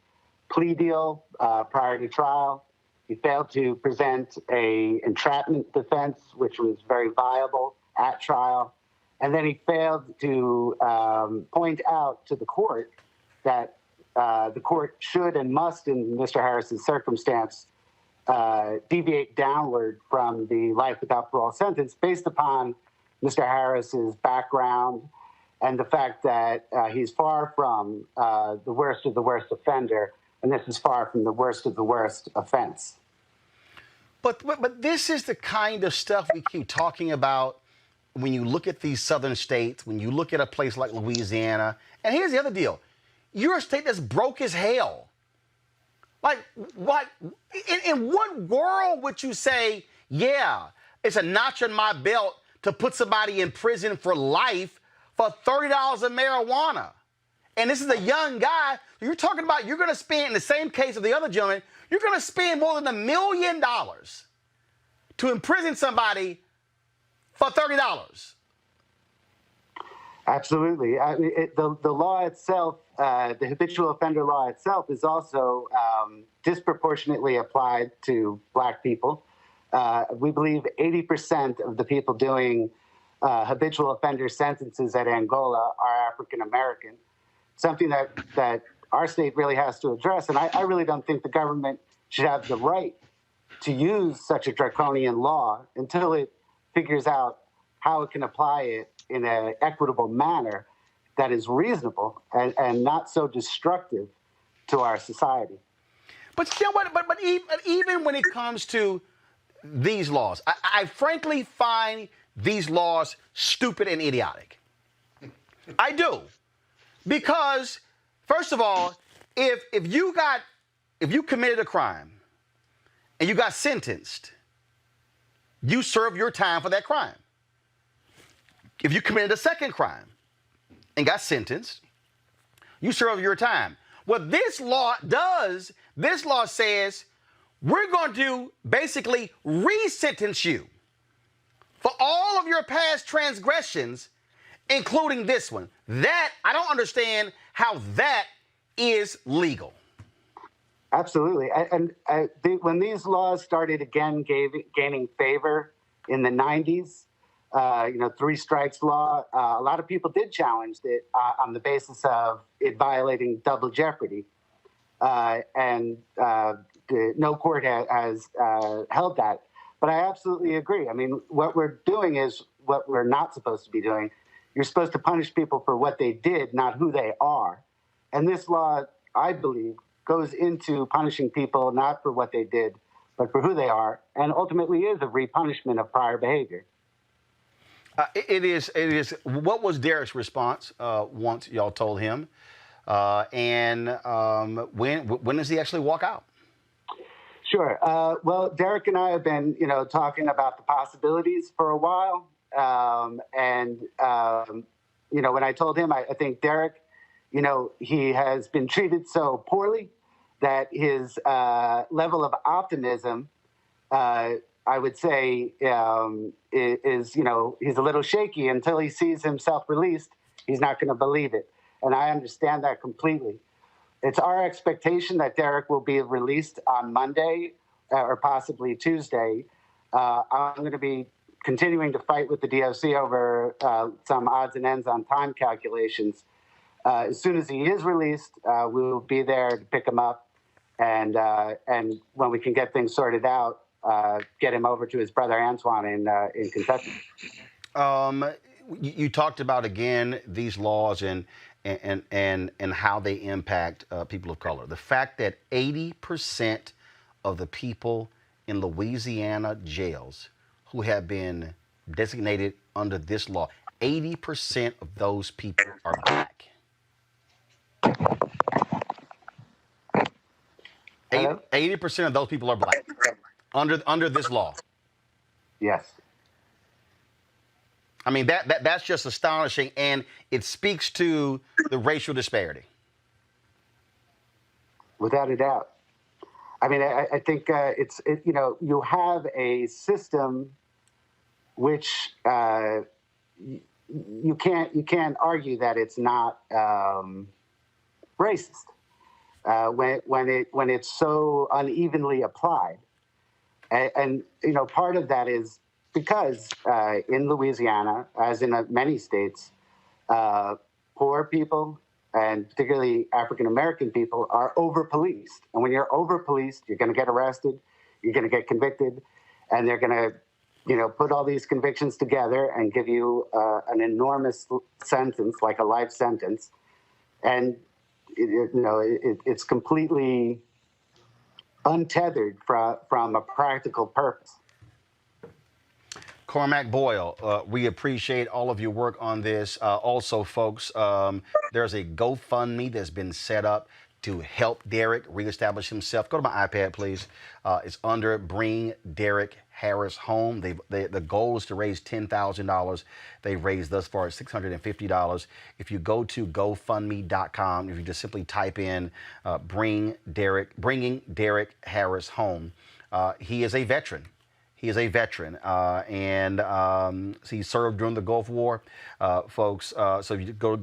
plea deal prior to trial. He failed to present a entrapment defense, which was very viable at trial. And then he failed to point out to the court that the court should and must, in Mr. Harris's circumstance, deviate downward from the life without parole sentence based upon Mr. Harris's background and the fact that he's far from the worst of the worst offender, and this is far from the worst of the worst offense. But this is the kind of stuff we keep talking about when you look at these southern states, when you look at a place like Louisiana. And here's the other deal. You're a state that's broke as hell. Like, what? In what world would you say, yeah, it's a notch on my belt to put somebody in prison for life for $30 of marijuana? And this is a young guy. You're talking about you're going to spend, in the same case of the other gentleman, you're going to spend more than $1 million to imprison somebody for $30. Absolutely. I mean, the law itself, the habitual offender law itself, is also disproportionately applied to Black people. We believe 80% of the people doing habitual offender sentences at Angola are African American. Something that our state really has to address. And I really don't think the government should have the right to use such a draconian law until it figures out how it can apply it in an equitable manner that is reasonable and not so destructive to our society. But still, but even when it comes to these laws, I frankly find these laws stupid and idiotic. I do. Because, first of all, if you committed a crime and you got sentenced, you serve your time for that crime. If you committed a second crime and got sentenced, you serve your time. What this law does, this law says, we're going to basically re-sentence you for all of your past transgressions, including this one. That, I don't understand how that is legal. Absolutely. When these laws started again gaining favor in the 90s, three strikes law, a lot of people did challenge it on the basis of it violating double jeopardy. No court has held that. But I absolutely agree. I mean, what we're doing is what we're not supposed to be doing. You're supposed to punish people for what they did, not who they are. And this law, I believe, goes into punishing people not for what they did, but for who they are, and ultimately is a repunishment of prior behavior. It is. What was Derek's response once y'all told him? When does he actually walk out? Sure. Well, Derek and I have been, talking about the possibilities for a while. When I told him, I think Derek, he has been treated so poorly that his level of optimism, I would say, is, he's a little shaky until he sees himself released. He's not going to believe it. And I understand that completely. It's our expectation that Derek will be released on Monday or possibly Tuesday. I'm going to be continuing to fight with the DOC over some odds and ends on time calculations. As soon as he is released, we will be there to pick him up. And when we can get things sorted out, get him over to his brother Antoine in Kentucky. You talked about, again, these laws and how they impact people of color. The fact that 80% of the people in Louisiana jails who have been designated under this law, 80% of those people are Black. 80% of those people are Black under this law. Yes. I mean, that's just astonishing, and it speaks to the racial disparity. Without a doubt. I mean, I think you have a system which you can't argue that it's not racist when it's so unevenly applied, and part of that is because in Louisiana, as in many states, poor people and particularly African-American people are over-policed. And when you're over-policed, you're going to get arrested, you're going to get convicted, and they're going to, put all these convictions together and give you an enormous sentence, like a life sentence. And, it's completely untethered from a practical purpose. Cormac Boyle, we appreciate all of your work on this. Also, folks, there's a GoFundMe that's been set up to help Derek reestablish himself. Go to my iPad, please. It's under Bring Derek Harris Home. The goal is to raise $10,000. They've raised thus far $650. If you go to GoFundMe.com, if you just simply type in Bringing Derek Harris Home, he is a veteran. He is a veteran, and he served during the Gulf War, folks. So you go to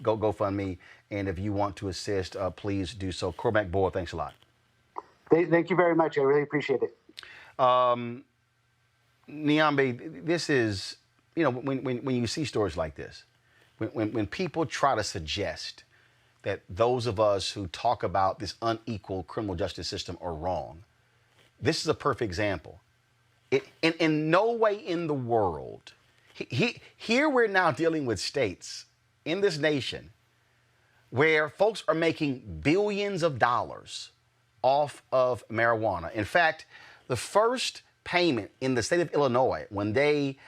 GoFundMe, and if you want to assist, please do so. Cormac Boyle, thanks a lot. Thank you very much. I really appreciate it. Niambe, this is, you know, when you see stories like this, when people try to suggest that those of us who talk about this unequal criminal justice system are wrong, this is a perfect example. In no way in the world, here we're now dealing with states in this nation where folks are making billions of dollars off of marijuana. In fact, the first payment in the state of Illinois when they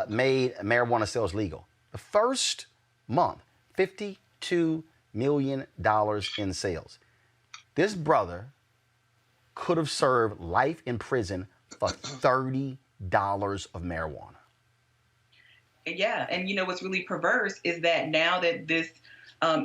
made marijuana sales legal, the first month, $52 million in sales. This brother could have served life in prison for $30 of marijuana. Yeah, and you know what's really perverse is that now that this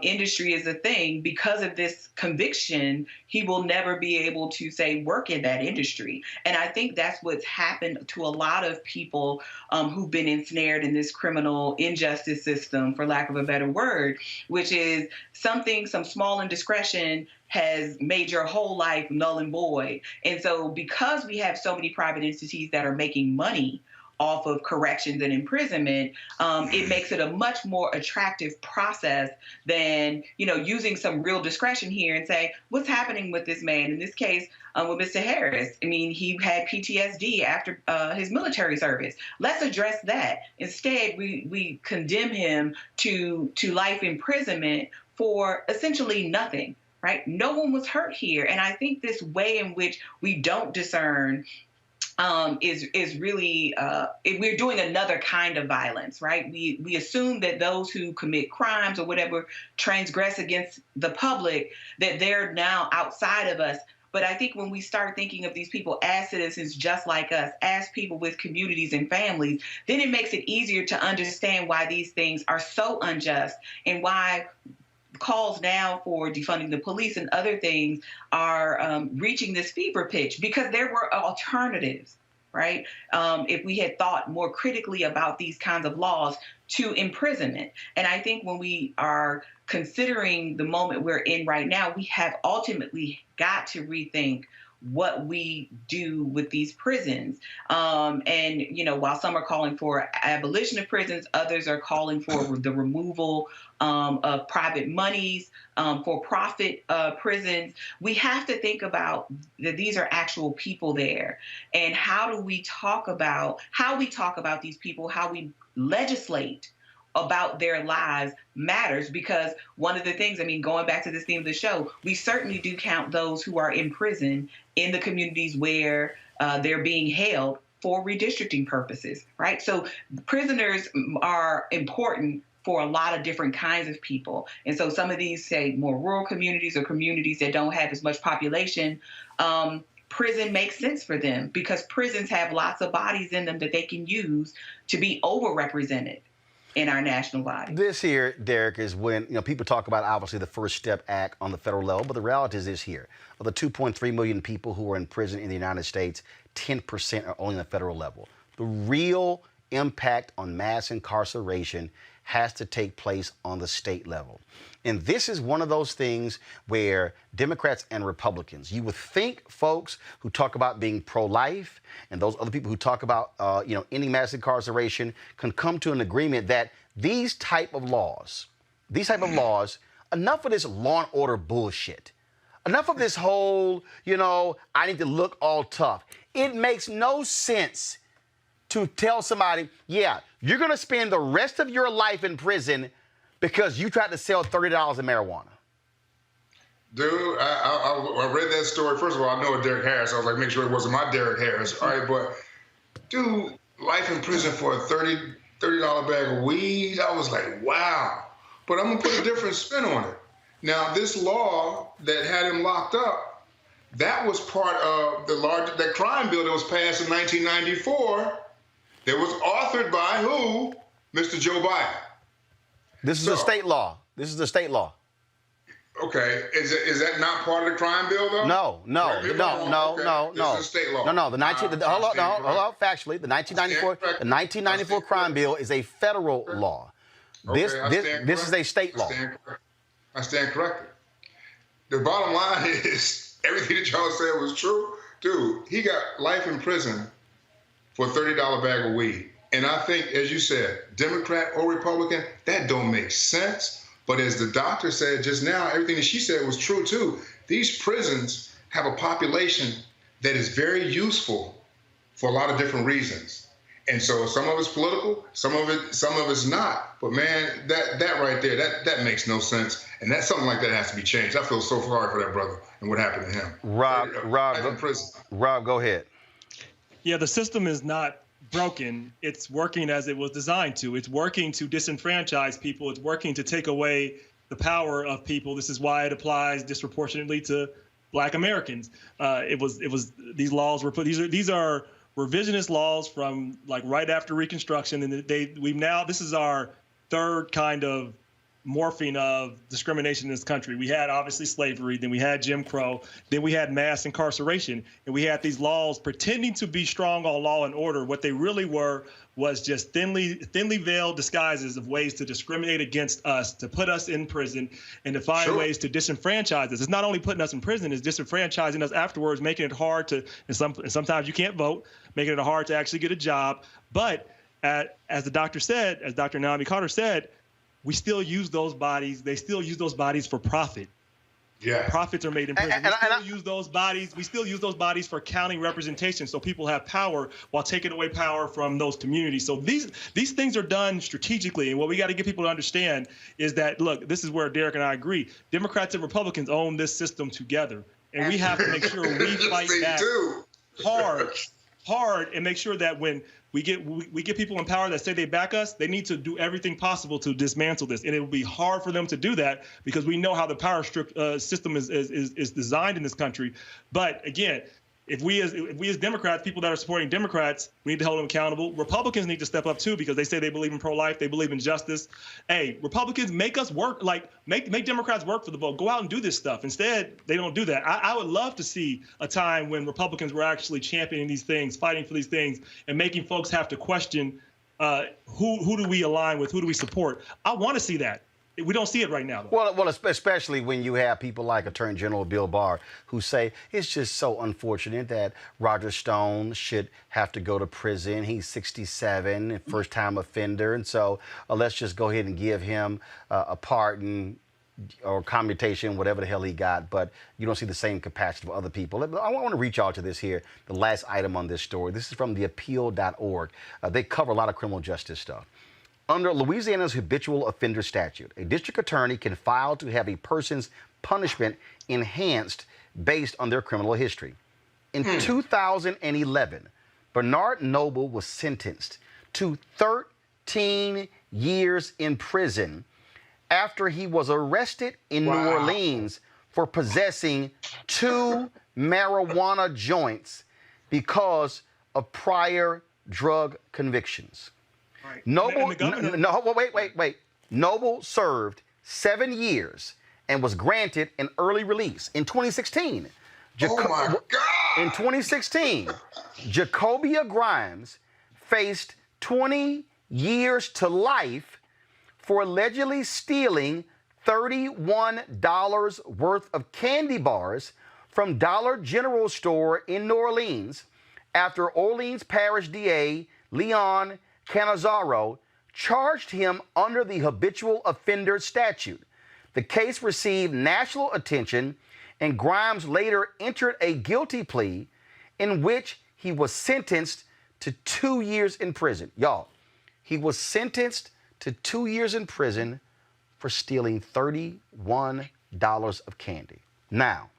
industry is a thing, because of this conviction, he will never be able to, say, work in that industry. And I think that's what's happened to a lot of people who've been ensnared in this criminal injustice system, for lack of a better word, which is some small indiscretion has made your whole life null and void. And so because we have so many private entities that are making money off of corrections and imprisonment, it makes it a much more attractive process than, you know, using some real discretion here and say, what's happening with this man? In this case, with Mr. Harris, I mean, he had PTSD after his military service. Let's address that. Instead, we condemn him to life imprisonment for essentially nothing, right? No one was hurt here. And I think this way in which we don't discern is really we're doing another kind of violence, right? We assume that those who commit crimes or whatever transgress against the public, that they're now outside of us. But I think when we start thinking of these people as citizens just like us, as people with communities and families, then it makes it easier to understand why these things are so unjust and why calls now for defunding the police and other things are reaching this fever pitch, because there were alternatives, right? If we had thought more critically about these kinds of laws to imprisonment. And I think when we are considering the moment we're in right now, we have ultimately got to rethink what we do with these prisons. And, you know, while some are calling for abolition of prisons, others are calling for the removal of private monies, for profit prisons. We have to think about that these are actual people there. And how we talk about these people, how we legislate about their lives matters, because one of the things, I mean, going back to this theme of the show, we certainly do count those who are in prison in the communities where they're being held for redistricting purposes, right? So prisoners are important for a lot of different kinds of people. And so some of these, say, more rural communities or communities that don't have as much population, prison makes sense for them because prisons have lots of bodies in them that they can use to be overrepresented in our national body. This here, Derek, is when, you know, people talk about obviously the First Step Act on the federal level, but the reality is this here. Of the 2.3 million people who are in prison in the United States, 10% are only on the federal level. The real impact on mass incarceration has to take place on the state level. And this is one of those things where Democrats and Republicans, you would think folks who talk about being pro-life and those other people who talk about, ending mass incarceration can come to an agreement that these type of laws, enough of this law and order bullshit, enough of this whole, I need to look all tough. It makes no sense to tell somebody, yeah, you're going to spend the rest of your life in prison because you tried to sell $30 of marijuana. Dude, I read that story. First of all, I know Derek Harris. I was like, make sure it wasn't my Derek Harris. All right, but dude, life in prison for a $30 bag of weed. I was like, wow. But I'm gonna put a different spin on it. Now, this law that had him locked up, that was part of that crime bill that was passed in 1994. That was authored by who? Mr. Joe Biden. This is a state law. This is a state law. Okay, is that not part of the crime bill though? No. This is state law. No. Hold on. Factually, the 1994 crime bill is a federal law. This is a state law. I stand corrected. The bottom line is everything that y'all said was true. Dude, he got life in prison for a $30 bag of weed. And I think, as you said, Democrat or Republican, that don't make sense. But as the doctor said just now, everything that she said was true too. These prisons have a population that is very useful for a lot of different reasons. And so some of it's political, some of it's not. But man, that right there, that makes no sense. And that's something like that has to be changed. I feel so sorry for that brother and what happened to him. Rob, go ahead. Yeah, the system is not broken. It's working as it was designed to. It's working to disenfranchise people. It's working to take away the power of people. This is why it applies disproportionately to Black Americans. These laws were put. These are revisionist laws from like right after Reconstruction, and this is our third kind of morphing of discrimination in this country. We had obviously slavery, then we had Jim Crow, then we had mass incarceration, and we had these laws pretending to be strong on law and order. What they really were was just thinly veiled disguises of ways to discriminate against us, to put us in prison, and to find ways to disenfranchise us. It's not only putting us in prison, it's disenfranchising us afterwards, making it hard to, and sometimes you can't vote, making it hard to actually get a job. But as the doctor said, as Dr. Naomi Carter said, we still use those bodies. They still use those bodies for profit. Yeah. Profits are made in prison. We still use those bodies for county representation, so people have power while taking away power from those communities. So these things are done strategically, and what we got to get people to understand is that, look, this is where Derek and I agree. Democrats and Republicans own this system together, and we have to make sure we fight that hard, and make sure that when we get people in power that say they back us, they need to do everything possible to dismantle this. And it will be hard for them to do that because we know how the power system is designed in this country. But again, if we as Democrats, people that are supporting Democrats, we need to hold them accountable. Republicans need to step up too because they say they believe in pro-life, they believe in justice. Hey, Republicans, make us work, make Democrats work for the vote. Go out and do this stuff. Instead, they don't do that. I would love to see a time when Republicans were actually championing these things, fighting for these things, and making folks have to question who do we align with, who do we support. I want to see that. We don't see it right now, though. Well, especially when you have people like Attorney General Bill Barr who say it's just so unfortunate that Roger Stone should have to go to prison. He's 67, first-time offender, and so let's just go ahead and give him a pardon or commutation, whatever the hell he got, but you don't see the same capacity for other people. I want to reach out to this here, the last item on this story. This is from theappeal.org. They cover a lot of criminal justice stuff. Under Louisiana's habitual offender statute, a district attorney can file to have a person's punishment enhanced based on their criminal history. In 2011, Bernard Noble was sentenced to 13 years in prison after he was arrested in New Orleans for possessing 2 marijuana joints because of prior drug convictions. Right. Noble served 7 years and was granted an early release in 2016. In 2016, Jacobia Grimes faced 20 years to life for allegedly stealing $31 worth of candy bars from Dollar General store in New Orleans after Orleans Parish DA Leon Canizaro charged him under the habitual offender statute. The case received national attention, and Grimes later entered a guilty plea in which he was sentenced to 2 years in prison. Y'all, he was sentenced to 2 years in prison for stealing $31 of candy. Now,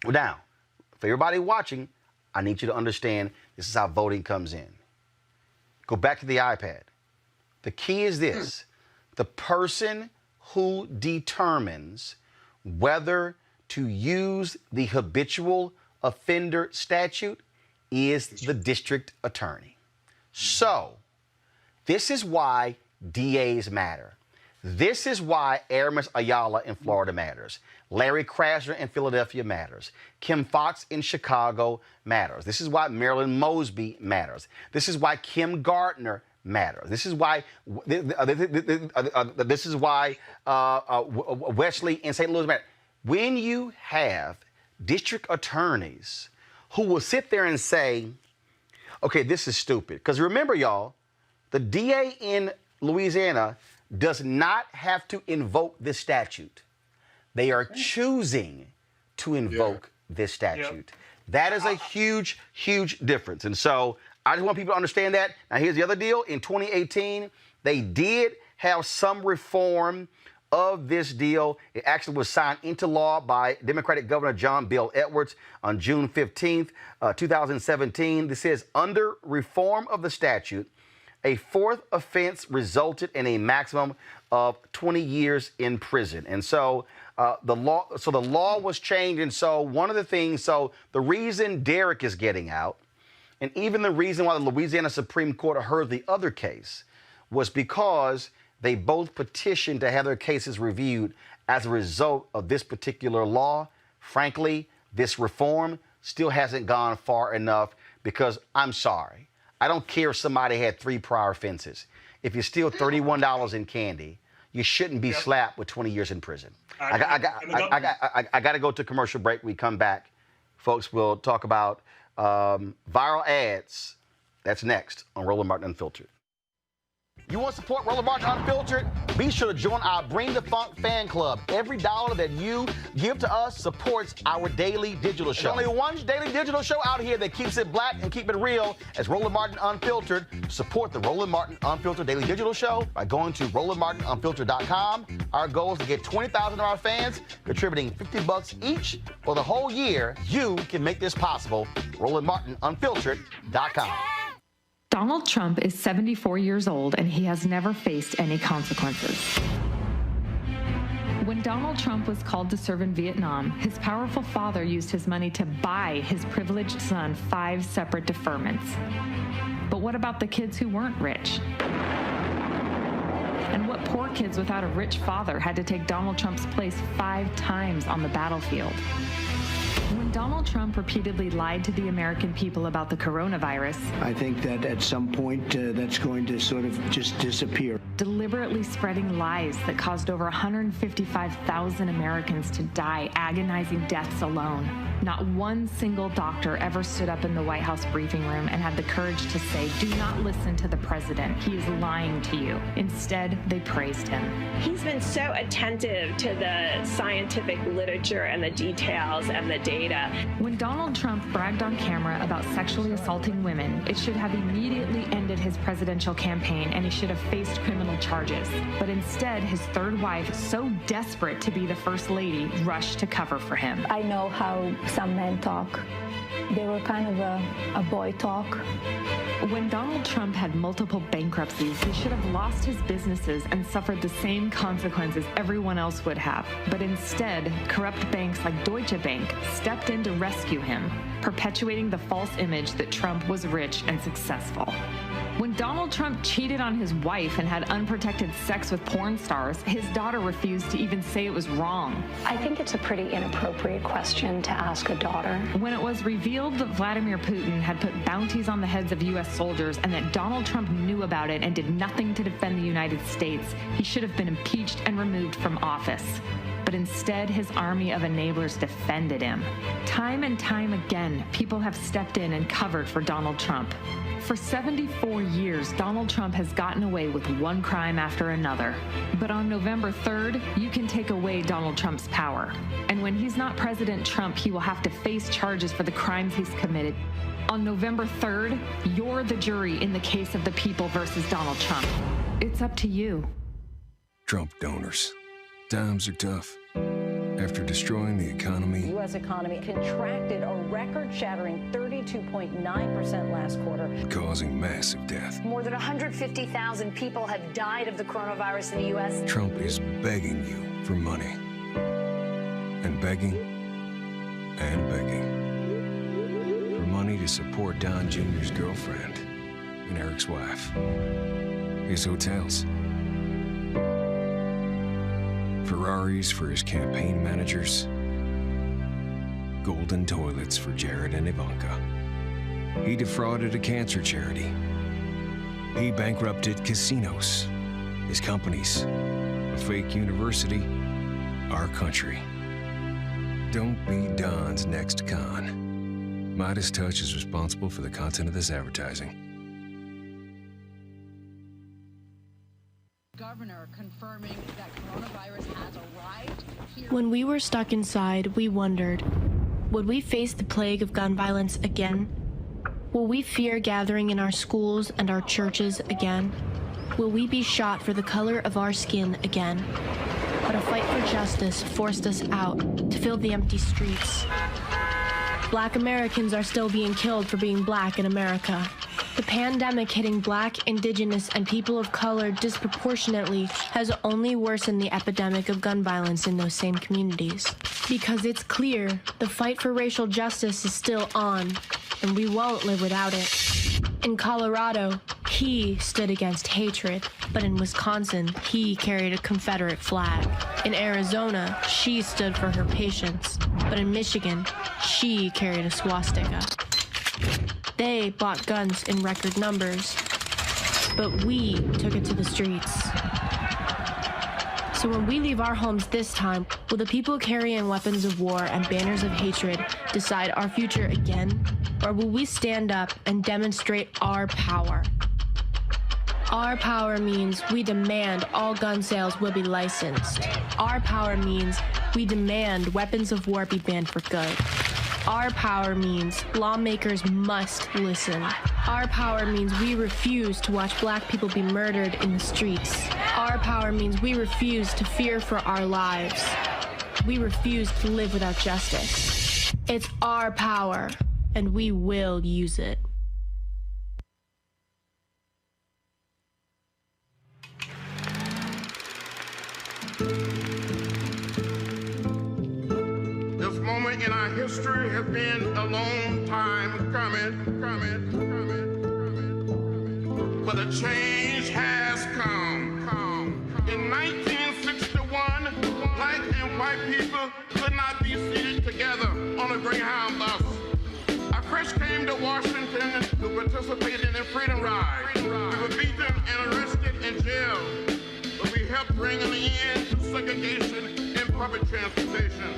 for everybody watching, I need you to understand this is how voting comes in. Go back to the iPad. The key is this. The person who determines whether to use the habitual offender statute is the district attorney. So, this is why DAs matter. This is why Aramis Ayala in Florida matters. Larry Krasner in Philadelphia matters. Kim Foxx in Chicago matters. This is why Marilyn Mosby matters. This is why Kim Gardner matters. This is why Wesley in St. Louis matters. When you have district attorneys who will sit there and say, okay, this is stupid. Because remember, y'all, the DA in Louisiana does not have to invoke this statute. They are choosing to invoke this statute. Yep. That is a huge, huge difference. And so I just want people to understand that. Now, here's the other deal. In 2018, they did have some reform of this deal. It actually was signed into law by Democratic Governor John Bill Edwards on June 15th, 2017. This says, under reform of the statute, a fourth offense resulted in a maximum of 20 years in prison. And so the law was changed. And so one of the things, so the reason Derek is getting out, and even the reason why the Louisiana Supreme Court heard the other case, was because they both petitioned to have their cases reviewed as a result of this particular law. Frankly, this reform still hasn't gone far enough, because I'm sorry, I don't care if somebody had 3 prior offenses. If you steal $31 in candy, you shouldn't be slapped with 20 years in prison. I got to go to commercial break. We come back, folks. We'll talk about viral ads. That's next on Roland Martin Unfiltered. You want to support Roland Martin Unfiltered? Be sure to join our Bring the Funk fan club. Every dollar that you give to us supports our daily digital show. There's only one daily digital show out here that keeps it black and keep it real as Roland Martin Unfiltered. Support the Roland Martin Unfiltered daily digital show by going to RolandMartinUnfiltered.com. Our goal is to get 20,000 of our fans contributing $50 each for the whole year. You can make this possible. RolandMartinUnfiltered.com. Donald Trump is 74 years old and he has never faced any consequences. When Donald Trump was called to serve in Vietnam, his powerful father used his money to buy his privileged son 5 separate deferments. But what about the kids who weren't rich? And what poor kids without a rich father had to take Donald Trump's place 5 times on the battlefield? When Donald Trump repeatedly lied to the American people about the coronavirus, I think that at some point that's going to sort of just disappear. Deliberately spreading lies that caused over 155,000 Americans to die agonizing deaths alone. Not one single doctor ever stood up in the White House briefing room and had the courage to say, do not listen to the president. He is lying to you. Instead, they praised him. He's been so attentive to the scientific literature and the details and the data. When Donald Trump bragged on camera about sexually assaulting women, it should have immediately ended his presidential campaign and he should have faced criminal charges. But instead, his third wife, so desperate to be the first lady, rushed to cover for him. I know how some men talk. They were kind of a boy talk. When Donald Trump had multiple bankruptcies, he should have lost his businesses and suffered the same consequences everyone else would have. But instead, corrupt banks like Deutsche Bank stepped in to rescue him, perpetuating the false image that Trump was rich and successful. When Donald Trump cheated on his wife and had unprotected sex with porn stars, his daughter refused to even say it was wrong. I think it's a pretty inappropriate question to ask a daughter. When it was revealed that Vladimir Putin had put bounties on the heads of U.S. soldiers and that Donald Trump knew about it and did nothing to defend the United States, he should have been impeached and removed from office. But instead, his army of enablers defended him. Time and time again, people have stepped in and covered for Donald Trump. For 74 years, Donald Trump has gotten away with one crime after another. But on November 3rd, you can take away Donald Trump's power. And when he's not President Trump, he will have to face charges for the crimes he's committed. On November 3rd, you're the jury in the case of the people versus Donald Trump. It's up to you. Trump donors. Times are tough. After destroying the economy, The U.S. economy contracted a record-shattering 32.9% last quarter, causing massive death. More than 150,000 people have died of the coronavirus in the U.S. Trump is begging you for money. And begging. And begging. For money to support Don Jr.'s girlfriend and Eric's wife. His hotels. Ferraris for his campaign managers, golden toilets for Jared and Ivanka. He defrauded a cancer charity. He bankrupted casinos, his companies, a fake university, our country. Don't be Don's next con. Midas Touch is responsible for the content of this advertising. Governor confirming that coronavirus has arrived here. When we were stuck inside, we wondered, would we face the plague of gun violence again? Will we fear gathering in our schools and our churches again? Will we be shot for the color of our skin again? But a fight for justice forced us out to fill the empty streets. Black Americans are still being killed for being black in America. The pandemic hitting Black, Indigenous, and people of color disproportionately has only worsened the epidemic of gun violence in those same communities. Because it's clear the fight for racial justice is still on, and we won't live without it. In Colorado, he stood against hatred, but in Wisconsin, he carried a Confederate flag. In Arizona, she stood for her patients, but in Michigan, she carried a swastika. They bought guns in record numbers, but we took it to the streets. So when we leave our homes this time, will the people carrying weapons of war and banners of hatred decide our future again? Or will we stand up and demonstrate our power? Our power means we demand all gun sales will be licensed. Our power means we demand weapons of war be banned for good. Our power means lawmakers must listen. Our power means we refuse to watch black people be murdered in the streets. Our power means we refuse to fear for our lives. We refuse to live without justice. It's our power, and we will use it. This moment in our history has been a long time coming. But a change has come. In 1961, black and white people could not be seated together on a Greyhound bus. I first came to Washington to participate in the Freedom Ride. We were beaten and arrested and jailed, but we helped bring an end to segregation in public transportation.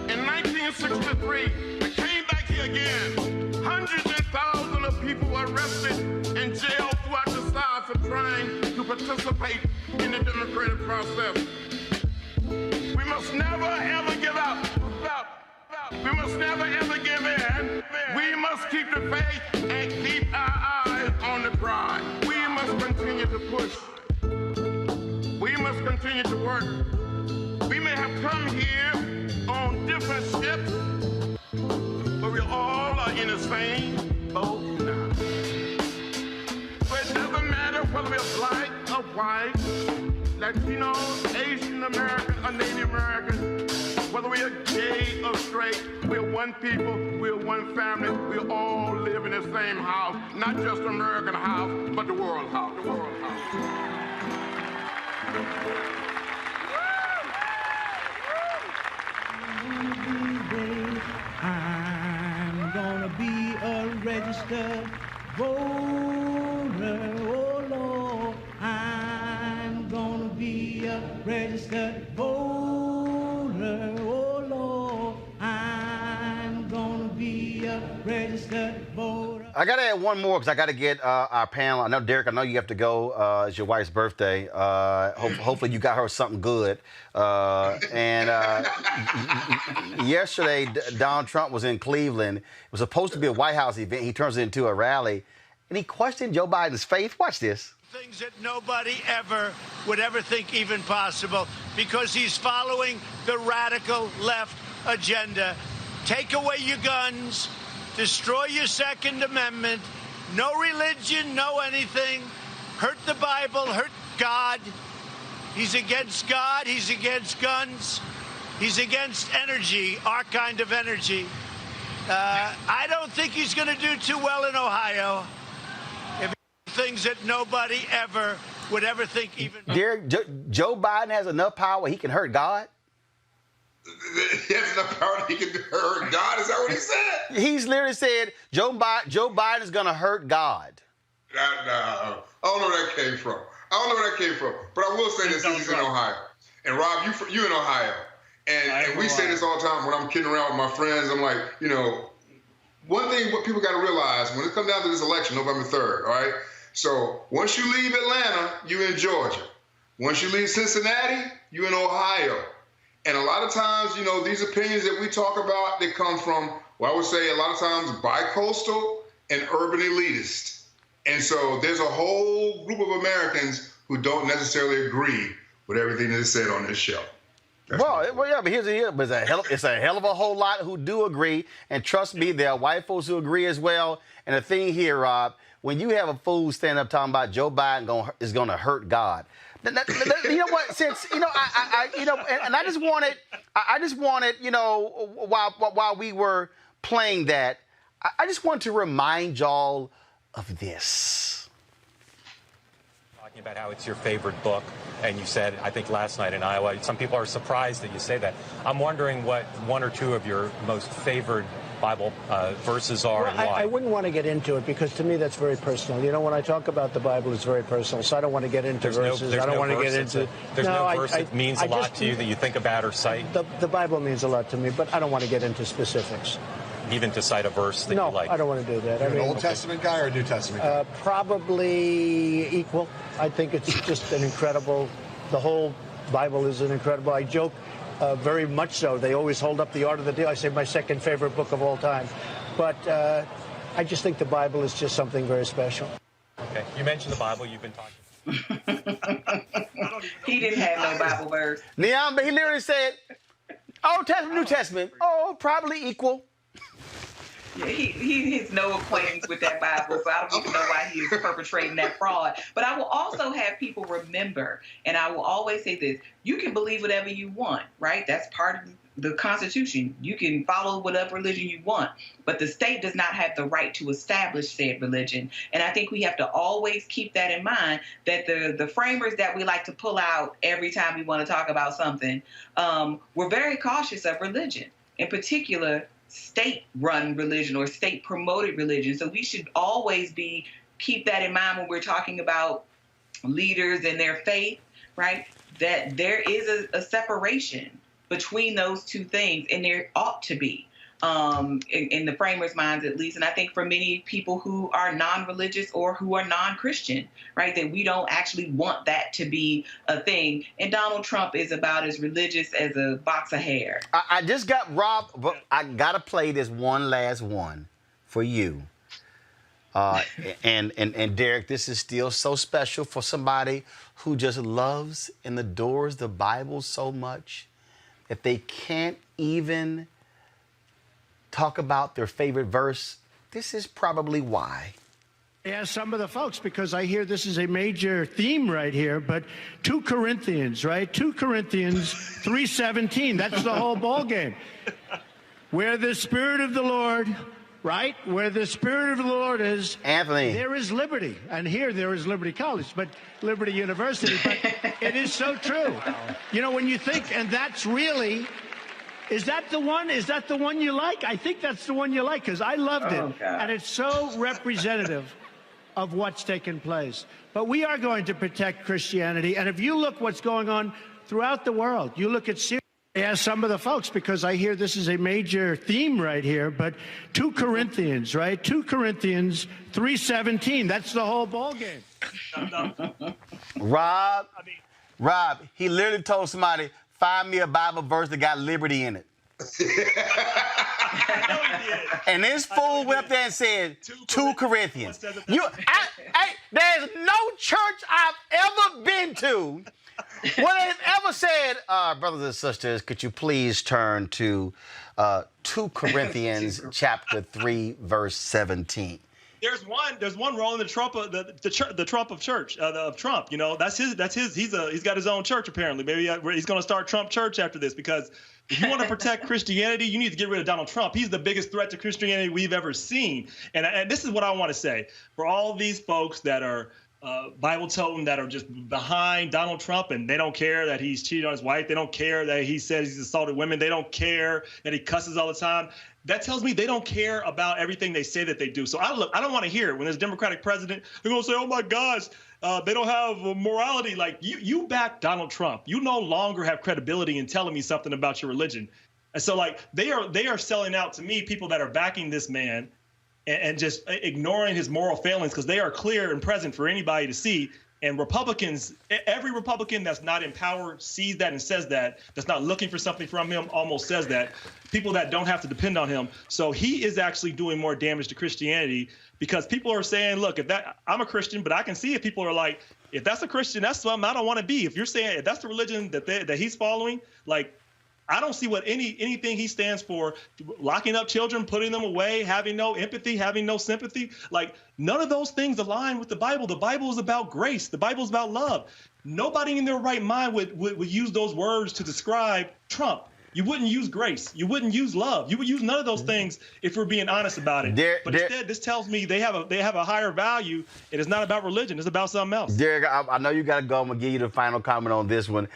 In 1963, we came back here again. Hundreds and thousands of people were arrested and jailed throughout the South for trying to participate in the democratic process. We must never ever give up. We must never ever give in. We must keep the faith and keep our eyes on the prize. We must continue to push. We must continue to work. We may have come here on different ships, but we all are in the same boat now. So it doesn't matter whether we're black or white, Latino, Asian American, or Native American, whether we are gay or straight, we're one people, we're one family, we all live in the same house, not just American house, but the world house, the world house. I'm gonna be a registered voter, oh Lord. I'm gonna be a registered voter, oh Lord. I'm gonna be a registered voter. I got to add one more because I got to get our panel. I know, Derek, I know you have to go. It's your wife's birthday. Hopefully you got her something good. Yesterday, Donald Trump was in Cleveland. It was supposed to be a White House event. He turns it into a rally. And he questioned Joe Biden's faith. Watch this. Things that nobody ever would ever think even possible because he's following the radical left agenda. Take away your guns. Destroy your Second Amendment. No religion, no anything. Hurt the Bible, hurt God. He's against God. He's against guns. He's against energy, our kind of energy. I don't think he's going to do too well in Ohio. If things that nobody ever would ever think even. Derek, Joe Biden has enough power he can hurt God? He has enough power he can hurt God? Is that what he said? He's literally said Joe Biden is going to hurt God. No, I don't know where that came from. But I will say this, since he's in Ohio. And Rob, you in Ohio. And we say this all the time when I'm kidding around with my friends. I'm like, you know, one thing what people got to realize when it comes down to this election, November 3rd, all right? So once you leave Atlanta, you're in Georgia. Once you leave Cincinnati, you're in Ohio. And a lot of times, you know, these opinions that we talk about, they come from, well, I would say a lot of times bi-coastal and urban elitist. And so there's a whole group of Americans who don't necessarily agree with everything that is said on this show. Well, yeah, but it's a hell of a whole lot who do agree. And trust me, there are white folks who agree as well. And the thing here, Rob, when you have a fool stand up talking about Joe Biden is going to hurt God, you know what? Since and I just wanted, you know, while we were playing that, I just want to remind y'all of this. Talking about how it's your favorite book, and you said, I think last night in Iowa, some people are surprised that you say that. I'm wondering what one or two of your most favored Bible verses are, and why. I wouldn't want to get into it because to me that's very personal. You know, when I talk about the Bible, it's very personal, so I don't want to get into verses. I don't want to get into. There's no verse that means a lot to you that you think about or cite? The Bible means a lot to me, but I don't want to get into specifics. Even to cite a verse that you like? No, I don't want to do that. You're an Old Testament guy or a New Testament guy? Probably equal. I think it's just an incredible, the whole Bible is an incredible, I joke very much so. They always hold up the Art of the Deal. I say my second favorite book of all time. But I just think the Bible is just something very special. Okay. You mentioned the Bible. You've been talking. He didn't have no Bible verse. Neon, but he literally said, Old Testament, New Testament. Oh, probably equal. Yeah, he has no acquaintance with that Bible, so I don't even know why he is perpetrating that fraud. But I will also have people remember, and I will always say this, you can believe whatever you want, right? That's part of the Constitution. You can follow whatever religion you want, but the state does not have the right to establish said religion. And I think we have to always keep that in mind, that the framers that we like to pull out every time we want to talk about something, we're very cautious of religion, in particular state-run religion or state-promoted religion. So we should always keep that in mind when we're talking about leaders and their faith, right? That there is a separation between those two things, and there ought to be, in the framers' minds at least. And I think for many people who are non-religious or who are non-Christian, right, that we don't actually want that to be a thing. And Donald Trump is about as religious as a box of hair. I just got Rob, but I got to play this one last one for you. And Derek, this is still so special for somebody who just loves and adores the Bible so much that they can't even talk about their favorite verse. This is probably why. Ask some of the folks, because I hear this is a major theme right here, but 2 Corinthians, right? 2 Corinthians 3:17, that's the whole ball game. Where the Spirit of the Lord, right? Where the Spirit of the Lord is, Anthony, there is liberty. And here there is Liberty College, but Liberty University, but it is so true. You know, when you think, and that's really, is that the one? Is that the one you like? I think that's the one you like, because I loved it. And it's so representative of what's taken place. But we are going to protect Christianity. And if you look what's going on throughout the world, you look at Syria. Ask some of the folks, because I hear this is a major theme right here, but 2 Corinthians, right? 2 Corinthians 3:17, that's the whole ball game. Rob, he literally told somebody, find me a Bible verse that got liberty in it. And this fool went up there and said 2 Corinthians. There's no church I've ever been to where they've ever said, brothers and sisters, could you please turn to 2 Corinthians chapter 3, verse 17. There's one Roland, the Trump of church of Trump. You know, that's his. He's got his own church apparently. Maybe he's going to start Trump Church after this, because if you want to protect Christianity, you need to get rid of Donald Trump. He's the biggest threat to Christianity we've ever seen. And this is what I want to say for all these folks that are Bible toting that are just behind Donald Trump, and they don't care that he's cheated on his wife. They don't care that he says he's assaulted women. They don't care that he cusses all the time. That tells me they don't care about everything they say that they do. So I don't want to hear it. When there's a Democratic president, they're going to say, oh, my gosh, they don't have morality. Like, you back Donald Trump. You no longer have credibility in telling me something about your religion. And so, like, they are selling out to me, people that are backing this man and just ignoring his moral failings, because they are clear and present for anybody to see. And Republicans, every Republican that's not in power sees that and says that, that's not looking for something from him, almost says that. People that don't have to depend on him. So he is actually doing more damage to Christianity, because people are saying, look, I'm a Christian, but I can see if people are like, if that's a Christian, that's something I don't want to be. If you're saying if that's the religion that he's following, like, I don't see what anything he stands for, locking up children, putting them away, having no empathy, having no sympathy. Like, none of those things align with the Bible. The Bible is about grace. The Bible is about love. Nobody in their right mind would use those words to describe Trump. You wouldn't use grace. You wouldn't use love. You would use none of those things if we're being honest about it. But instead, this tells me they have a higher value. It is not about religion. It's about something else. Derek, I know you got to go. I'm going to give you the final comment on this one.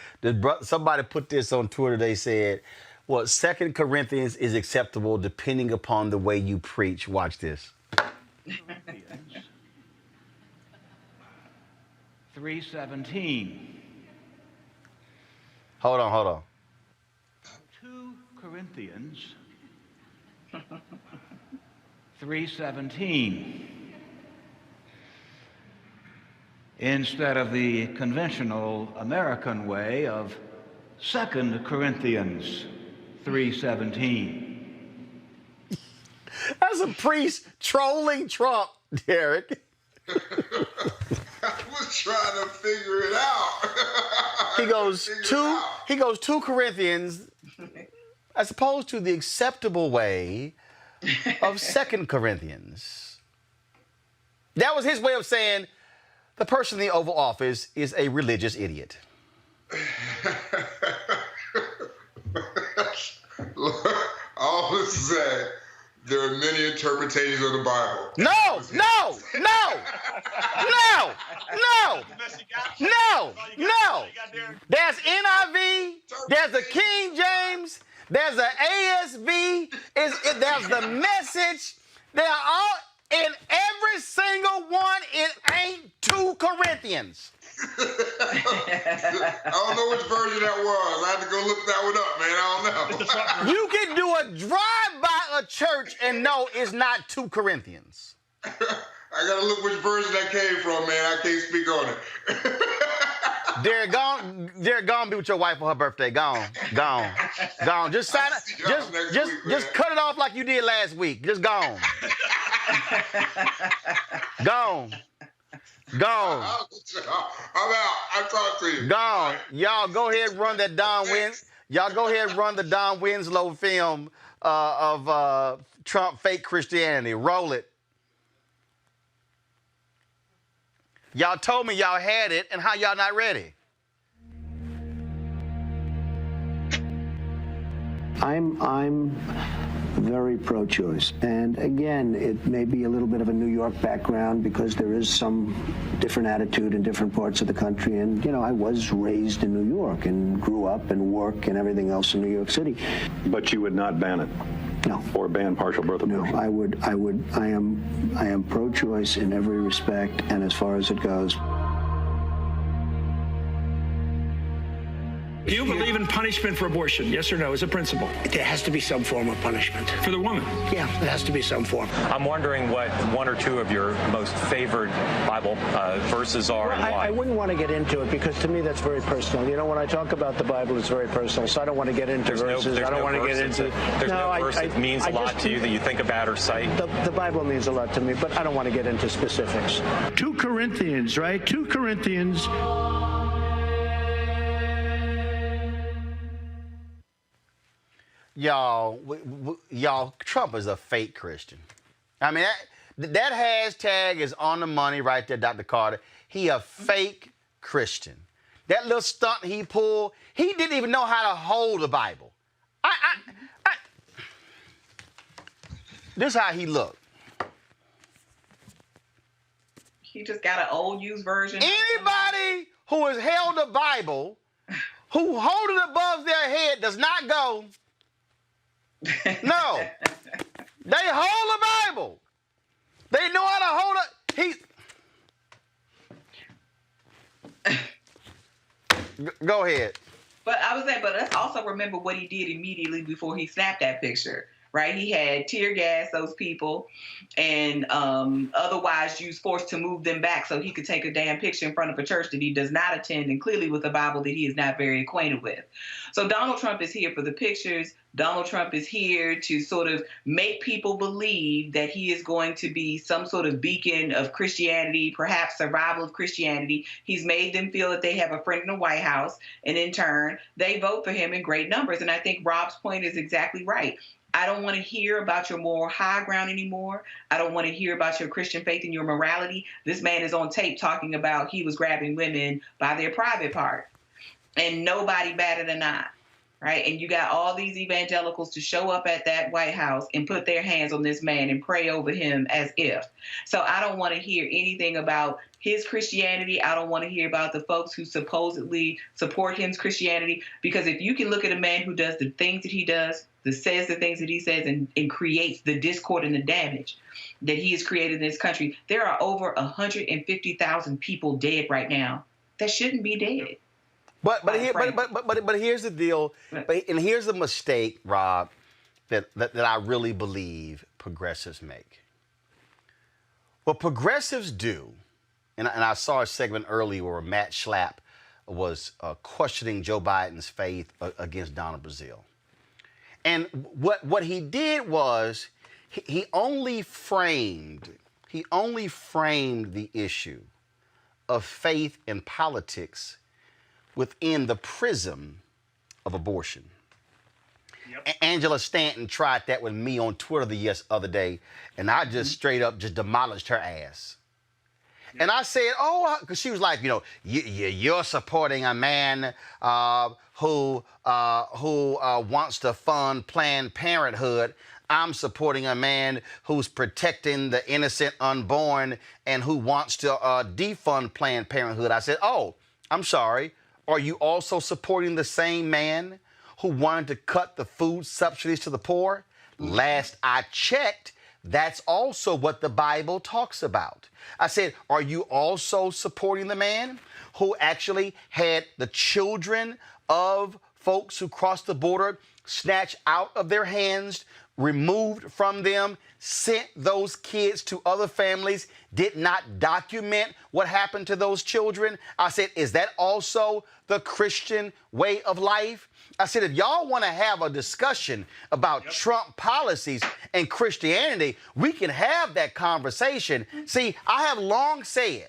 Somebody put this on Twitter. They said, well, 2 Corinthians is acceptable depending upon the way you preach. Watch this. 3:17. Hold on. 2 Corinthians 3:17. Instead of the conventional American way of 2 Corinthians 3:17. That's a priest trolling Trump, Derek. I was trying to figure it out. He goes 2 Corinthians as opposed to the acceptable way of 2 Corinthians. That was his way of saying the person in the Oval Office is a religious idiot. All this is that there are many interpretations of the Bible. No. There's NIV, there's the King James, there's the ASV, there's the Message. They're all, in every single one, it ain't 2 Corinthians. I don't know which version that was. I had to go look that one up, man. I don't know. You can do a drive-by a church and know it's not 2 Corinthians. I gotta look which version that came from, man. I can't speak on it. Derek, go on be with your wife for her birthday. Go on. Just sign it. Just cut it off like you did last week. Just go on. Go on. I'm out. I'll talk to you. Go on. Y'all go ahead and run that the Don Winslow film of Trump fake Christianity. Roll it. Y'all told me y'all had it, and how y'all not ready? I'm very pro-choice. And again, it may be a little bit of a New York background because there is some different attitude in different parts of the country. And, you know, I was raised in New York and grew up and work and everything else in New York City. But you would not ban it? No. Or ban partial birth abortion? No, I am pro-choice in every respect and as far as it goes. Do you believe in punishment for abortion? Yes or no, as a principle? There has to be some form of punishment. For the woman? Yeah, there has to be some form. I'm wondering what 1 or 2 of your most favored Bible verses are and why. I wouldn't want to get into it because to me that's very personal. You know, when I talk about the Bible, it's very personal, so I don't want to get into verses. I don't want to get into... There's no verse that means a lot to you that you think about or cite? The Bible means a lot to me, but I don't want to get into specifics. 2 Corinthians, right? 2 Corinthians... Y'all, Trump is a fake Christian. I mean, that hashtag is on the money right there, Dr. Carter. He a fake Christian. That little stunt he pulled, he didn't even know how to hold the Bible. This is how he looked. He just got an old used version. Anybody who has held a Bible, who hold it above their head, does not go. No. They hold the Bible. They know how to hold it. Go ahead. But I was saying, but let's also remember what he did immediately before he snapped that picture, right? He had tear gas those people and otherwise used force to move them back so he could take a damn picture in front of a church that he does not attend and clearly with a Bible that he is not very acquainted with. So Donald Trump is here for the pictures. Donald Trump is here to sort of make people believe that he is going to be some sort of beacon of Christianity, perhaps survival of Christianity. He's made them feel that they have a friend in the White House, and in turn, they vote for him in great numbers. And I think Rob's point is exactly right. I don't want to hear about your moral high ground anymore. I don't want to hear about your Christian faith and your morality. This man is on tape talking about he was grabbing women by their private part, and nobody batted an eye. Right. And you got all these evangelicals to show up at that White House and put their hands on this man and pray over him as if. So I don't want to hear anything about his Christianity. I don't want to hear about the folks who supposedly support his Christianity, because if you can look at a man who does the things that he does, that says the things that he says, and creates the discord and the damage that he has created in this country, there are over 150,000 people dead right now that shouldn't be dead. But here's the deal, and here's the mistake, Rob, that I really believe progressives make. What progressives do, and I saw a segment earlier where Matt Schlapp was questioning Joe Biden's faith against Donna Brazile. And what he did was he only framed the issue of faith in politics within the prism of abortion. Yep. Angela Stanton tried that with me on Twitter the other day, and I just straight up just demolished her ass. Yep. And I said, because she was like, you're supporting a man who wants to fund Planned Parenthood. I'm supporting a man who's protecting the innocent unborn and who wants to defund Planned Parenthood. I said, I'm sorry. Are you also supporting the same man who wanted to cut the food subsidies to the poor? Last I checked, that's also what the Bible talks about. I said, are you also supporting the man who actually had the children of folks who crossed the border snatched out of their hands, removed from them, sent those kids to other families, did not document what happened to those children? I said, is that also the Christian way of life? I said, if y'all want to have a discussion about Trump policies and Christianity, we can have that conversation. See, I have long said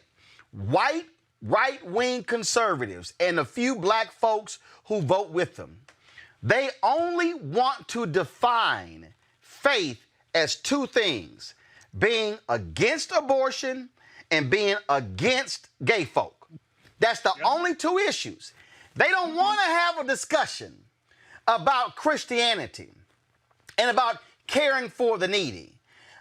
white right-wing conservatives and a few black folks who vote with them, they only want to define faith as two things: being against abortion and being against gay folk. That's the only two issues. They don't want to have a discussion about Christianity and about caring for the needy.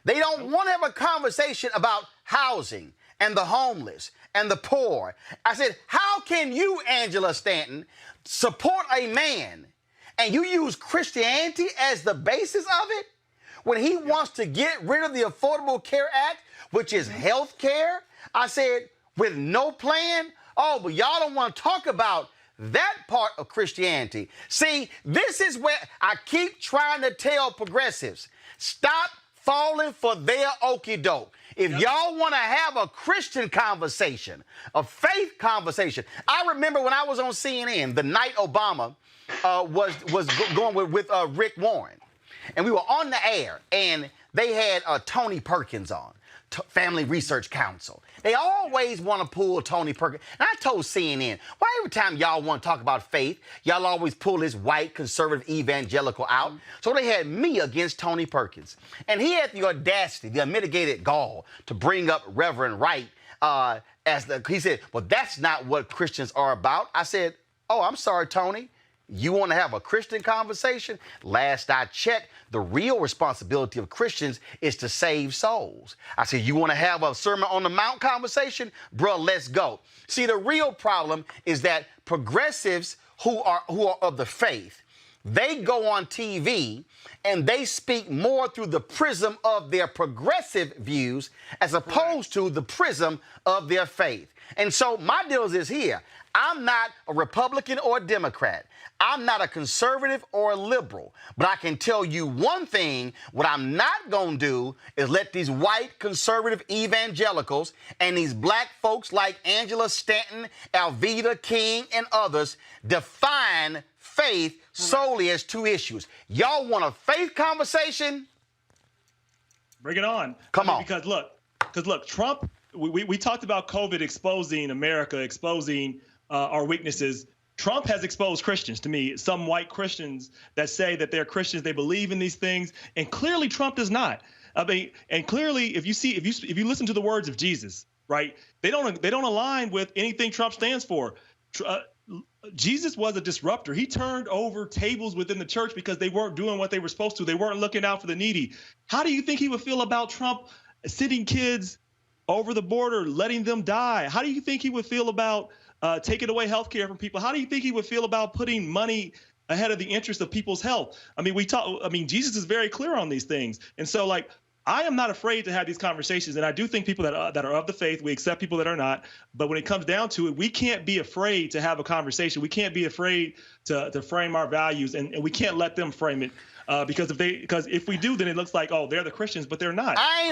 They don't want to have a conversation about housing and the homeless and the poor. I said, how can you, Angela Stanton, support a man and you use Christianity as the basis of it when he wants to get rid of the Affordable Care Act, which is health care? I said, with no plan? But y'all don't want to talk about that part of Christianity. See, this is where I keep trying to tell progressives, stop falling for their okie doke. If y'all want to have a Christian conversation, a faith conversation. I remember when I was on CNN the night Obama was going with Rick Warren, and we were on the air, and they had Tony Perkins on, Family Research Council. They always want to pull Tony Perkins. And I told CNN, why every time y'all want to talk about faith, y'all always pull this white conservative evangelical out? So they had me against Tony Perkins. And he had the audacity, the unmitigated gall to bring up Reverend Wright he said, well, that's not what Christians are about. I said, I'm sorry, Tony. You want to have a Christian conversation? Last I checked, the real responsibility of Christians is to save souls. I said, you want to have a Sermon on the Mount conversation? Bruh, let's go. See, the real problem is that progressives who are of the faith, they go on TV and they speak more through the prism of their progressive views as opposed to the prism of their faith. And so my deal is here. I'm not a Republican or a Democrat. I'm not a conservative or a liberal. But I can tell you one thing, what I'm not going to do is let these white conservative evangelicals and these black folks like Angela Stanton, Alveda King, and others define faith solely as two issues. Y'all want a faith conversation? Bring it on. Come on. Because look, Trump, we talked about COVID exposing America, exposing our weaknesses. Trump has exposed Christians to me, some white Christians that say that they're Christians, they believe in these things, and clearly Trump does not. I mean, and clearly, if you listen to the words of Jesus, right, they don't align with anything Trump stands for. Jesus was a disruptor. He turned over tables within the church because they weren't doing what they were supposed to. They weren't looking out for the needy. How do you think he would feel about Trump sending kids over the border, letting them die? How do you think he would feel about taking away health care from people? How do you think he would feel about putting money ahead of the interest of people's health? I mean, Jesus is very clear on these things. And so, like, I am not afraid to have these conversations. And I do think people that are of the faith, we accept people that are not. But when it comes down to it, we can't be afraid to have a conversation. We can't be afraid to frame our values, and we can't let them frame it. Because if we do, then it looks like, oh, they're the Christians, but they're not. I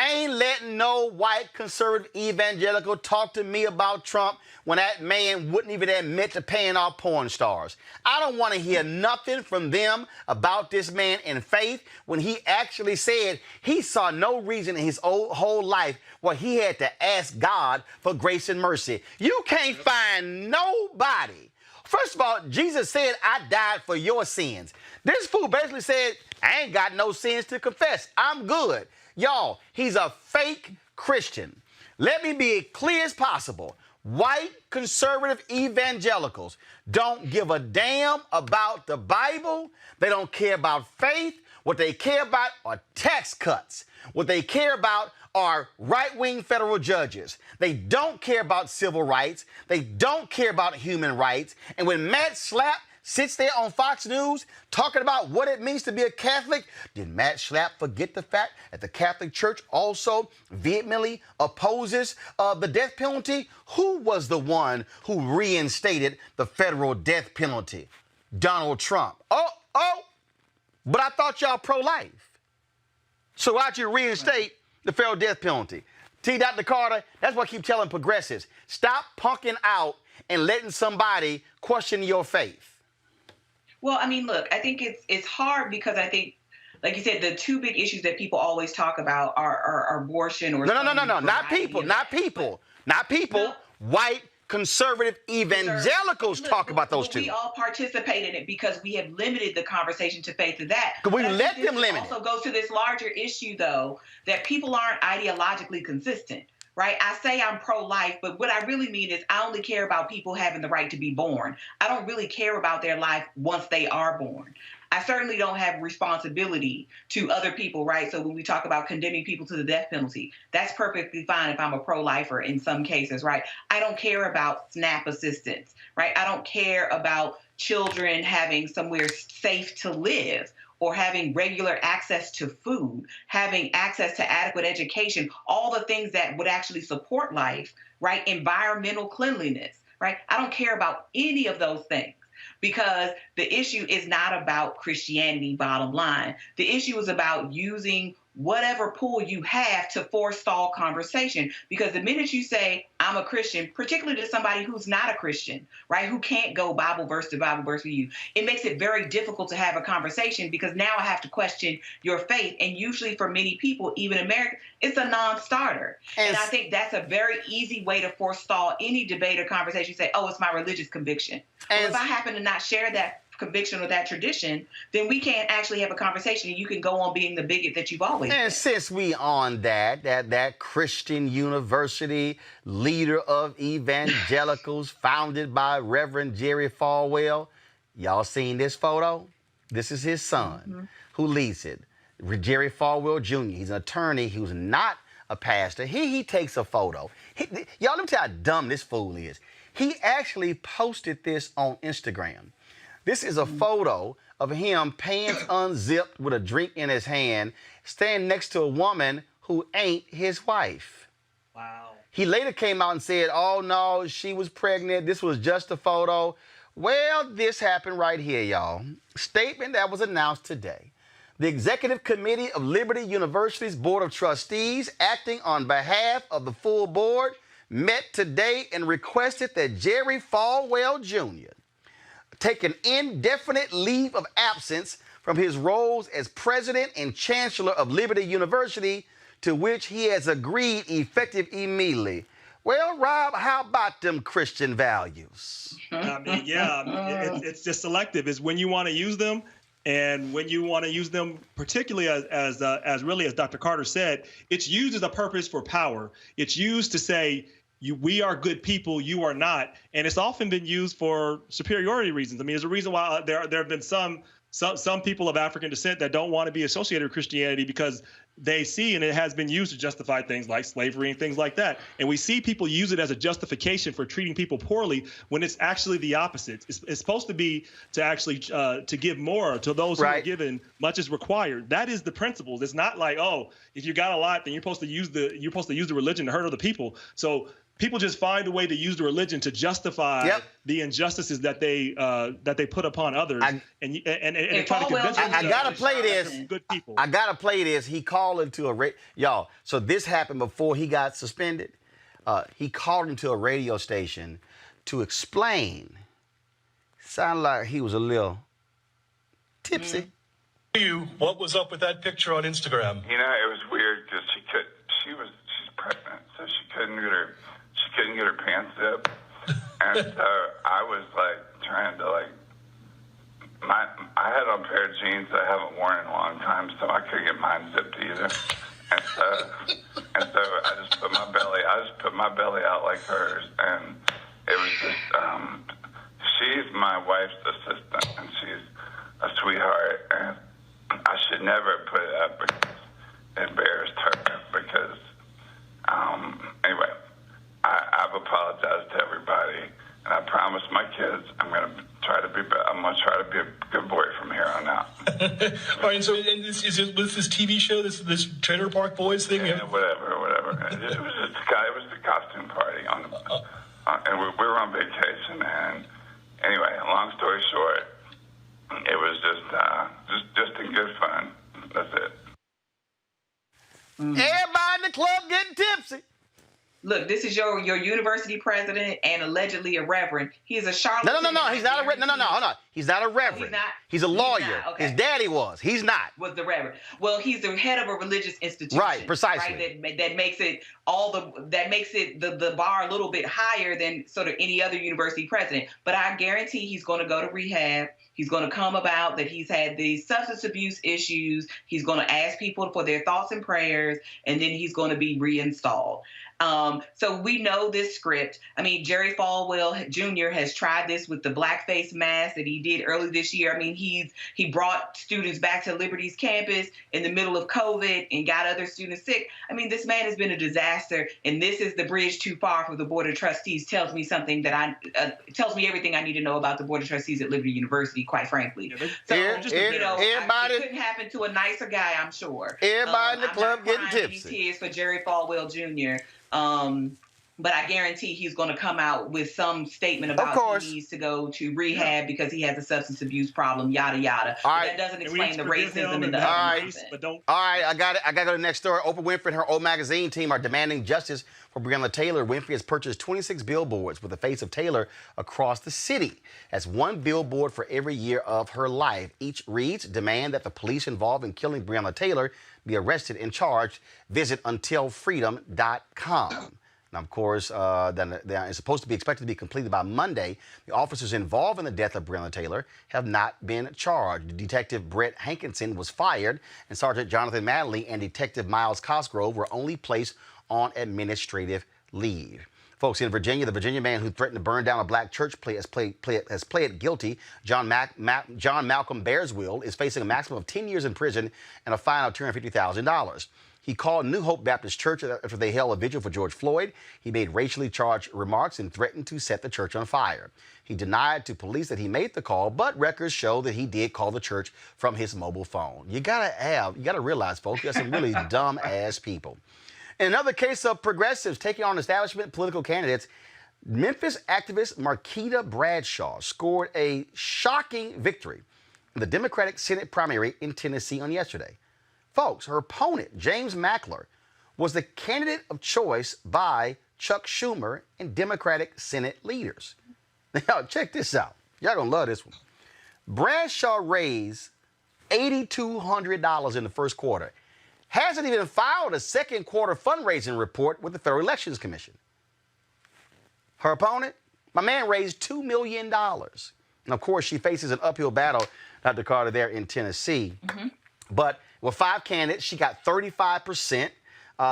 ain't letting no white conservative evangelical talk to me about Trump when that man wouldn't even admit to paying off porn stars. I don't want to hear nothing from them about this man in faith when he actually said he saw no reason in his whole life where he had to ask God for grace and mercy. You can't find nobody. First of all, Jesus said, I died for your sins. This fool basically said, I ain't got no sins to confess. I'm good. Y'all, he's a fake Christian. Let me be as clear as possible. White conservative evangelicals don't give a damn about the Bible. They don't care about faith. What they care about are tax cuts. What they care about are right-wing federal judges. They don't care about civil rights. They don't care about human rights. And when Matt Schlapp sits there on Fox News talking about what it means to be a Catholic, did Matt Schlapp forget the fact that the Catholic Church also vehemently opposes the death penalty? Who was the one who reinstated the federal death penalty? Donald Trump. But I thought y'all pro-life. So why'd you reinstate the federal death penalty? Dr. Carter, that's what I keep telling progressives. Stop punking out and letting somebody question your faith. Well, I mean, look, I think it's hard because I think, like you said, the two big issues that people always talk about are abortion or No, not people. No. White conservative evangelicals talk about those two. We all participate in it because we have limited the conversation to faith to that. We let them limit it. Also goes to this larger issue, though, that people aren't ideologically consistent, right? I say I'm pro-life, but what I really mean is I only care about people having the right to be born. I don't really care about their life once they are born. I certainly don't have responsibility to other people, right? So when we talk about condemning people to the death penalty, that's perfectly fine if I'm a pro-lifer in some cases, right? I don't care about SNAP assistance, right? I don't care about children having somewhere safe to live or having regular access to food, having access to adequate education, all the things that would actually support life, right? Environmental cleanliness, right? I don't care about any of those things. Because the issue is not about Christianity, bottom line. The issue is about using whatever pull you have to forestall conversation. Because the minute you say, I'm a Christian, particularly to somebody who's not a Christian, right, who can't go Bible verse to Bible verse with you, it makes it very difficult to have a conversation because now I have to question your faith. And usually for many people, even Americans, it's a non-starter. And I think that's a very easy way to forestall any debate or conversation. You say, oh, it's my religious conviction. Well, if I happen to not share that conviction or that tradition, then we can't actually have a conversation, and you can go on being the bigot that you've always been. And since we on that Christian university, leader of evangelicals, founded by Reverend Jerry Falwell, y'all seen this photo? This is his son who leads it. Jerry Falwell Jr. He's an attorney who's not a pastor. He takes a photo. Y'all, let me tell you how dumb this fool is. He actually posted this on Instagram. This is a photo of him, pants unzipped with a drink in his hand, standing next to a woman who ain't his wife. Wow. He later came out and said, oh no, she was pregnant. This was just a photo. Well, this happened right here, y'all. Statement that was announced today. The Executive Committee of Liberty University's Board of Trustees, acting on behalf of the full board, met today and requested that Jerry Falwell Jr. take an indefinite leave of absence from his roles as president and chancellor of Liberty University, to which he has agreed effective immediately. Well, Rob, how about them Christian values? I mean, it's just selective. It's when you want to use them, and when you want to use them, particularly as Dr. Carter said, it's used as a purpose for power. It's used to say, we are good people, you are not. And it's often been used for superiority reasons. I mean, there's a reason why there have been some people of African descent that don't want to be associated with Christianity because they see, and it has been used to justify things like slavery and things like that. And we see people use it as a justification for treating people poorly when it's actually the opposite. It's supposed to be to actually to give more to those who are given, much is required. That is the principles. It's not like, oh, if you got a lot, then you're supposed to use the religion to hurt other people. So people just find a way to use the religion to justify the injustices that they put upon others, and try to convince them. I gotta play this. Good people. I gotta play this. He called into y'all. So this happened before he got suspended. He called into a radio station to explain. Sounded like he was a little tipsy. What was up with that picture on Instagram? You know, it was weird because she's pregnant, so she couldn't get her pants zipped, and so I was like trying to I had on a pair of jeans that I haven't worn in a long time, so I couldn't get mine zipped either, and so I just put my belly out like hers, and it was just she's my wife's assistant, and she's a sweetheart, and I should never put it up because it embarrassed her because anyway. I've apologized to everybody, and I promise my kids I'm gonna try to be a good boy from here on out. All right, so is it with this TV show, this Trailer Park Boys thing? Yeah, whatever. It was the costume party and we were on vacation, and anyway, long story short, it was just in good fun. That's it. Everybody in the club getting tipsy. Look, this is your university president and allegedly a reverend. He is a charlatan. No. He's not a reverend. No. Hold on. He's not a reverend. He's a lawyer. Okay. His daddy was. He's not. Was the reverend? Well, he's the head of a religious institution. Right. Precisely. Right? That makes it the bar a little bit higher than sort of any other university president. But I guarantee he's going to go to rehab. He's going to come about that he's had these substance abuse issues. He's going to ask people for their thoughts and prayers, and then he's going to be reinstalled. So we know this script. I mean, Jerry Falwell Jr. has tried this with the blackface mask that he did early this year. I mean, he brought students back to Liberty's campus in the middle of COVID and got other students sick. I mean, this man has been a disaster, and this is the bridge too far for the Board of Trustees. Tells me something that tells me everything I need to know about the Board of Trustees at Liberty University, quite frankly. So, it couldn't happen to a nicer guy, I'm sure. Everybody in the club getting tipsy. Tears for Jerry Falwell Jr. But I guarantee he's going to come out with some statement about he needs to go to rehab because he has a substance abuse problem, yada, yada. All right. That doesn't explain the racism and the All right, I got it. I got to go to the next story. Oprah Winfrey and her Old Magazine team are demanding justice for Breonna Taylor. Winfrey has purchased 26 billboards with the face of Taylor across the city. That's one billboard for every year of her life. Each reads, demand that the police involved in killing Breonna Taylor be arrested and charged. Visit untilfreedom.com. Now, of course, then it's supposed to be expected to be completed by Monday. The officers involved in the death of Breonna Taylor have not been charged. Detective Brett Hankinson was fired, and Sergeant Jonathan Madley and Detective Miles Cosgrove were only placed on administrative leave. Folks, in Virginia, the Virginia man who threatened to burn down a black church has pled guilty. John Malcolm Bearswill is facing a maximum of 10 years in prison and a fine of $250,000. He called New Hope Baptist Church after they held a vigil for George Floyd. He made racially charged remarks and threatened to set the church on fire. He denied to police that he made the call, but records show that he did call the church from his mobile phone. You gotta realize, folks, you got some really dumb ass people. In another case of progressives taking on establishment political candidates, Memphis activist Marquita Bradshaw scored a shocking victory in the Democratic Senate primary in Tennessee on yesterday. Folks, her opponent, James Mackler, was the candidate of choice by Chuck Schumer and Democratic Senate leaders. Now, check this out. Y'all gonna love this one. Bradshaw raised $8,200 in the first quarter. Hasn't even filed a second quarter fundraising report with the Federal Elections Commission. Her opponent, my man, raised $2 million. And of course, she faces an uphill battle, Dr. Carter, there in Tennessee. But with 5 candidates, she got 35%.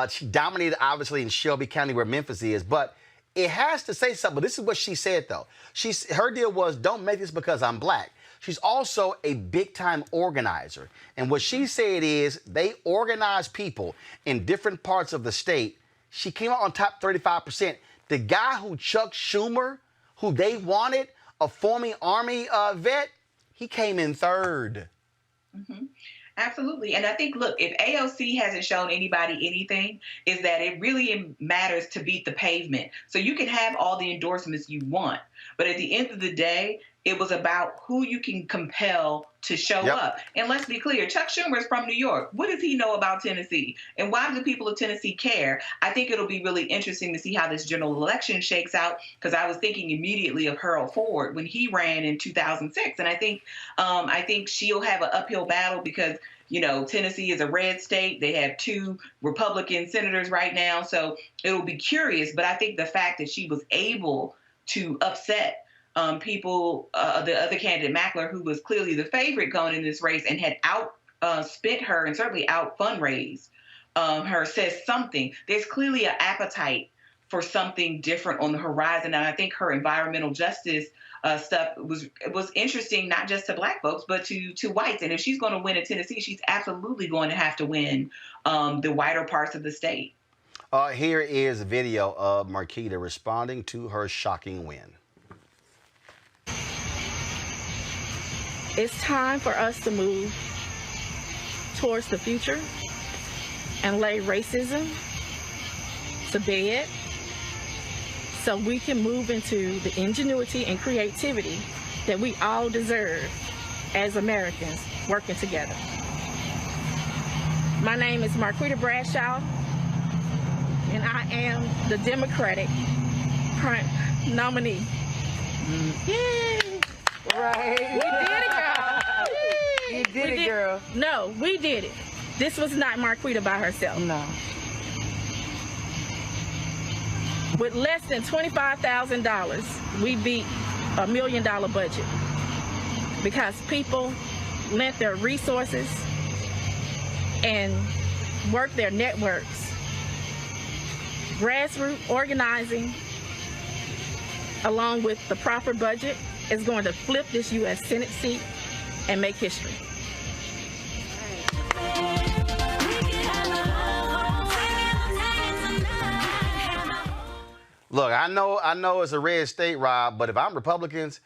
She dominated, obviously, in Shelby County, where Memphis is. But it has to say something. This is what she said, though. Her deal was, don't make this because I'm black. She's also a big-time organizer. And what she said is they organize people in different parts of the state. She came out on top 35%. The guy who Chuck Schumer, who they wanted, a former Army vet, he came in third. Absolutely. And I think, look, if AOC hasn't shown anybody anything, is that it really matters to beat the pavement. So you can have all the endorsements you want, but at the end of the day, it was about who you can compel to show up. And let's be clear, Chuck Schumer is from New York. What does he know about Tennessee? And why do the people of Tennessee care? I think it'll be really interesting to see how this general election shakes out, because I was thinking immediately of Harold Ford when he ran in 2006. And I think she'll have an uphill battle because, you know, Tennessee is a red state. They have 2 Republican senators right now. So it'll be curious. But I think the fact that she was able to upset the other candidate, Mackler, who was clearly the favorite going in this race and had outspent her and certainly out fundraised her, says something. There's clearly an appetite for something different on the horizon. And I think her environmental justice stuff was interesting, not just to black folks, but to whites. And if she's going to win in Tennessee, she's absolutely going to have to win the whiter parts of the state. Here is a video of Marquita responding to her shocking win. It's time for us to move towards the future and lay racism to bed so we can move into the ingenuity and creativity that we all deserve as Americans working together. My name is Marquita Bradshaw, and I am the Democratic nominee. Yay! Right. We did it, girl. You did it, girl. No, we did it. This was not Marquita by herself. No. With less than $25,000, we beat $1 million budget because people lent their resources and worked their networks. Grassroots organizing, along with the proper budget, is going to flip this U.S. Senate seat and make history. Look, I know it's a red state, Rob, but if I'm Republicans,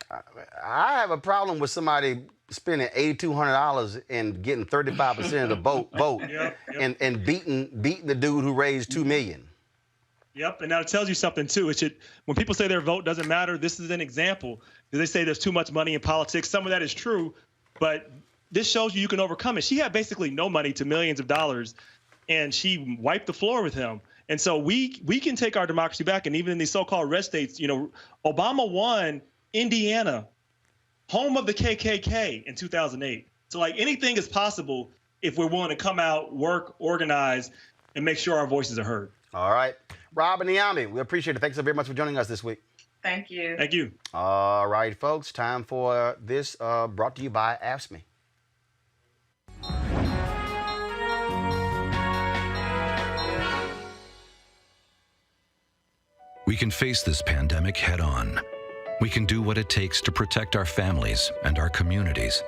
I have a problem with somebody spending $8,200 and getting 35% of the vote and beating the dude who raised $2 million. Yep, and now it tells you something too. When people say their vote doesn't matter, this is an example. They say there's too much money in politics. Some of that is true, but this shows you can overcome it. She had basically no money to millions of dollars, and she wiped the floor with him. And so we can take our democracy back. And even in these so-called red states, you know, Obama won Indiana, home of the KKK, in 2008. So like anything is possible if we're willing to come out, work, organize, and make sure our voices are heard. All right. Rob and Niambi, we appreciate it. Thanks so very much for joining us this week. Thank you. Thank you. All right, folks. Time for this brought to you by Ask Me. We can face this pandemic head on. We can do what it takes to protect our families and our communities.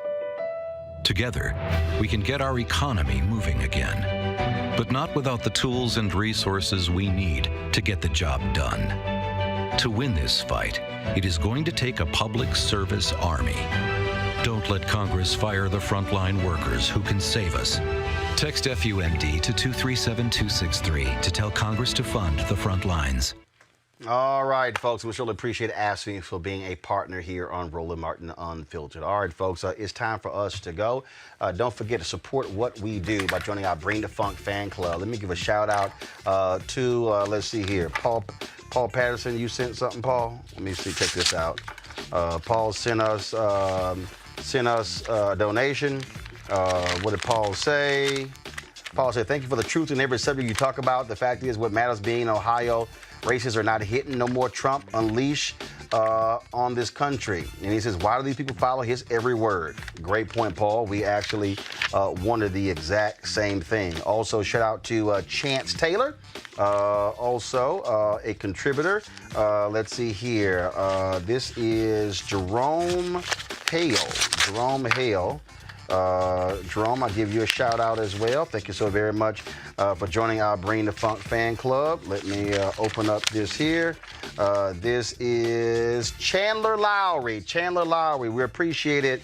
Together, we can get our economy moving again, but not without the tools and resources we need to get the job done. To win this fight, it is going to take a public service army. Don't let Congress fire the frontline workers who can save us. Text FUND to 237263 to tell Congress to fund the front lines. All right, folks, we surely appreciate Ask Me for being a partner here on Roland Martin Unfiltered. All right, folks, it's time for us to go. Don't forget to support what we do by joining our Bring the Funk fan club. Let me give a shout out to, let's see here, Paul Patterson. You sent something, Paul? Let me see, check this out. Paul sent us a donation. What did Paul say? Paul said, thank you for the truth in every subject you talk about. The fact is, what matters being Ohio, races are not hitting. No more Trump unleash on this country. And he says, why do these people follow his every word? Great point, Paul. We actually wondered the exact same thing. Also, shout out to Chance Taylor, also a contributor. Let's see here. This is Jerome Hale. Jerome Hale. Jerome, I'll give you a shout out as well. Thank you so very much for joining our Bring the Funk fan club. Let me open up this here. This is Chandler Lowry. Chandler Lowry, we appreciate it.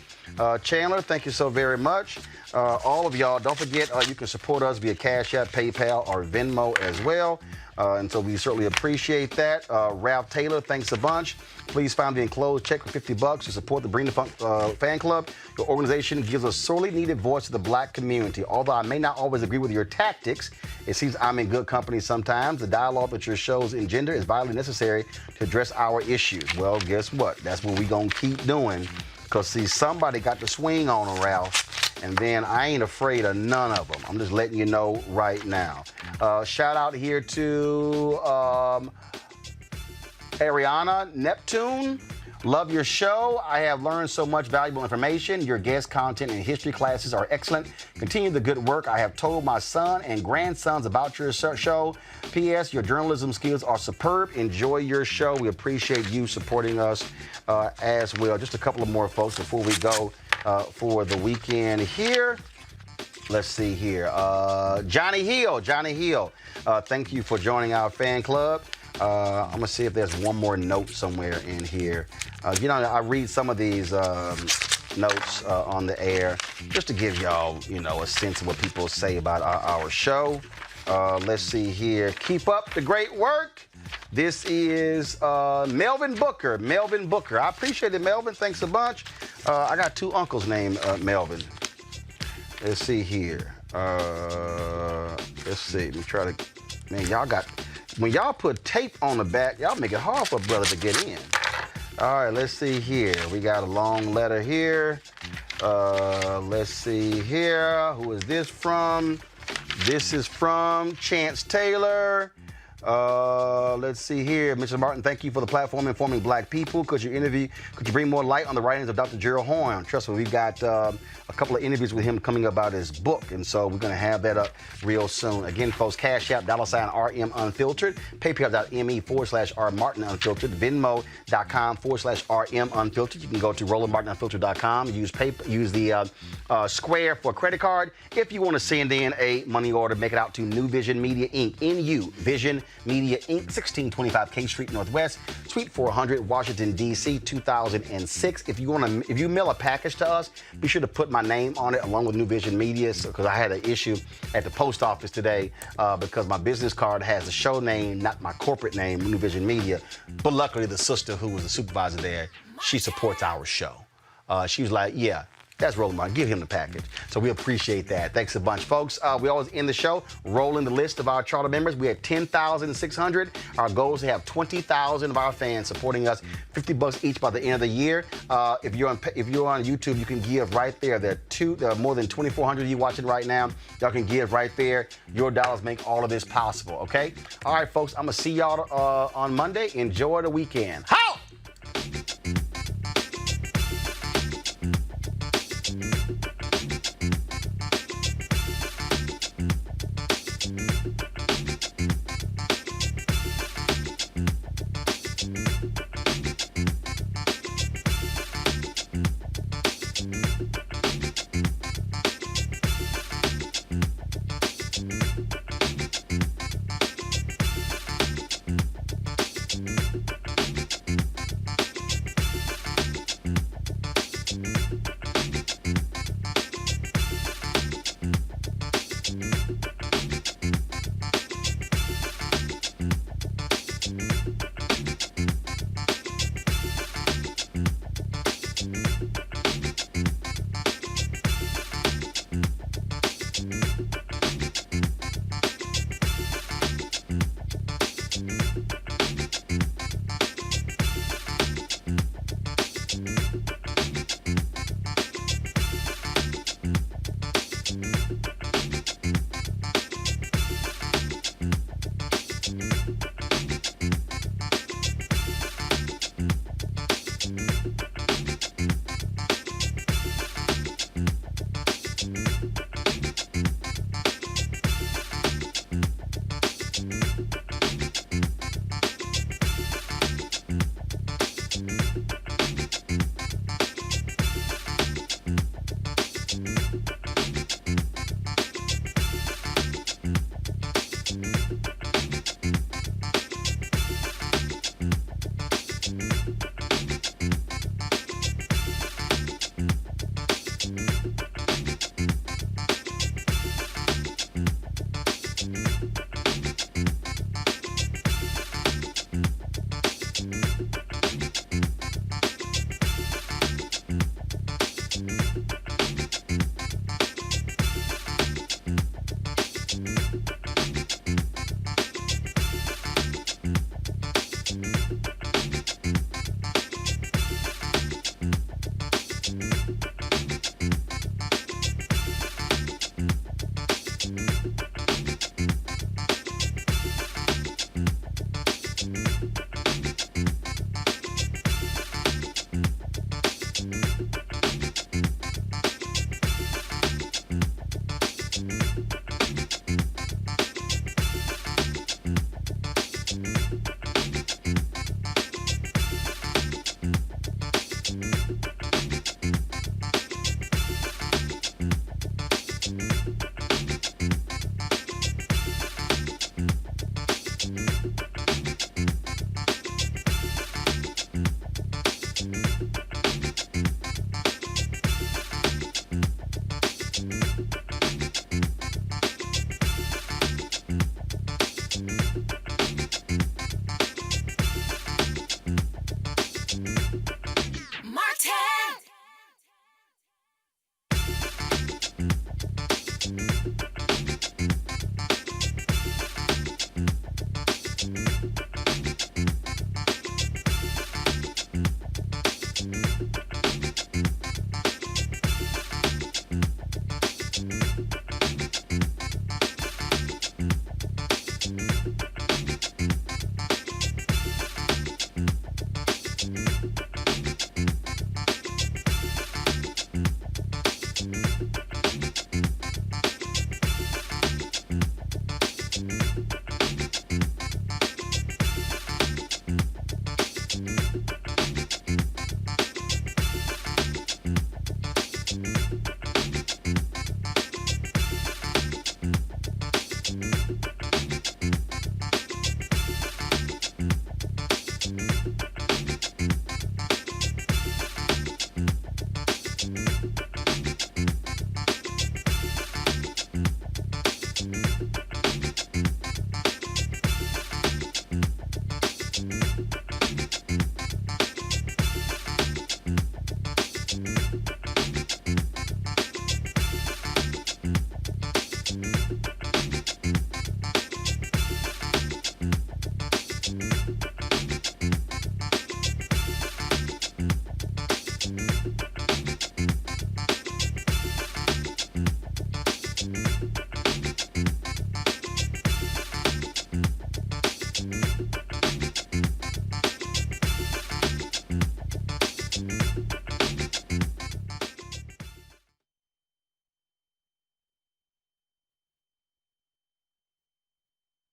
Chandler, thank you so very much. All of y'all, don't forget you can support us via Cash App, PayPal, or Venmo as well. And so we certainly appreciate that. Ralph Taylor, thanks a bunch. Please find the enclosed check for $50 to support the Bring the Funk fan club. Your organization gives a sorely needed voice to the black community. Although I may not always agree with your tactics, it seems I'm in good company sometimes. The dialogue that your shows engender is vitally necessary to address our issues. Well, guess what? That's what we're going to keep doing. Because, see, somebody got the swing on them, Ralph. And then I ain't afraid of none of them. I'm just letting you know right now. Shout out here to Ariana Neptune. Love your show. I have learned so much valuable information. Your guest content and history classes are excellent. Continue the good work. I have told my son and grandsons about your show. P.S. Your journalism skills are superb. Enjoy your show. We appreciate you supporting us as well. Just a couple of more folks before we go for the weekend here. Let's see here. Johnny Hill. Johnny Hill, thank you for joining our fan club. I'm going to see if there's one more note somewhere in here. You know, I read some of these notes on the air just to give y'all, you know, a sense of what people say about our show. Let's see here. Keep up the great work. This is Melvin Booker. Melvin Booker. I appreciate it, Melvin. Thanks a bunch. I got two uncles named Melvin. Let's see here. Let's see. Let me try to... Man, y'all got... When y'all put tape on the back, y'all make it hard for a brother to get in. All right, let's see here. We got a long letter here. Let's see here. Who is this from? This is from Chance Taylor. Let's see here. Mr. Martin, thank you for the platform informing black people. Could you bring more light on the writings of Dr. Gerald Horne? Trust me, we've got a couple of interviews with him coming about his book, and so we're going to have that up real soon. Again, folks, Cash App, $RM Unfiltered, PayPal.me/R Martin Unfiltered, Venmo.com/RM Unfiltered. You can go to RolandMartinUnfiltered.com, use the Square for a credit card. If you want to send in a money order, make it out to New Vision Media Inc. NU Vision Media Inc. 1625 K Street Northwest, Suite 400, Washington, D.C. 2006. If you mail a package to us, be sure to put my name on it along with New Vision Media, because I had an issue at the post office today because my business card has the show name, not my corporate name, New Vision Media. But luckily, the sister who was the supervisor there, she supports our show. She was like, yeah, That's Roland Martin. Give him the package. So we appreciate that. Thanks a bunch, folks. We always end the show rolling the list of our charter members. We had 10,600. Our goal is to have 20,000 of our fans supporting us, $50 each by the end of the year. If you're on YouTube, you can give right there. There are more than 2,400 of you watching right now. Y'all can give right there. Your dollars make all of this possible. Okay. All right, folks. I'm gonna see y'all on Monday. Enjoy the weekend.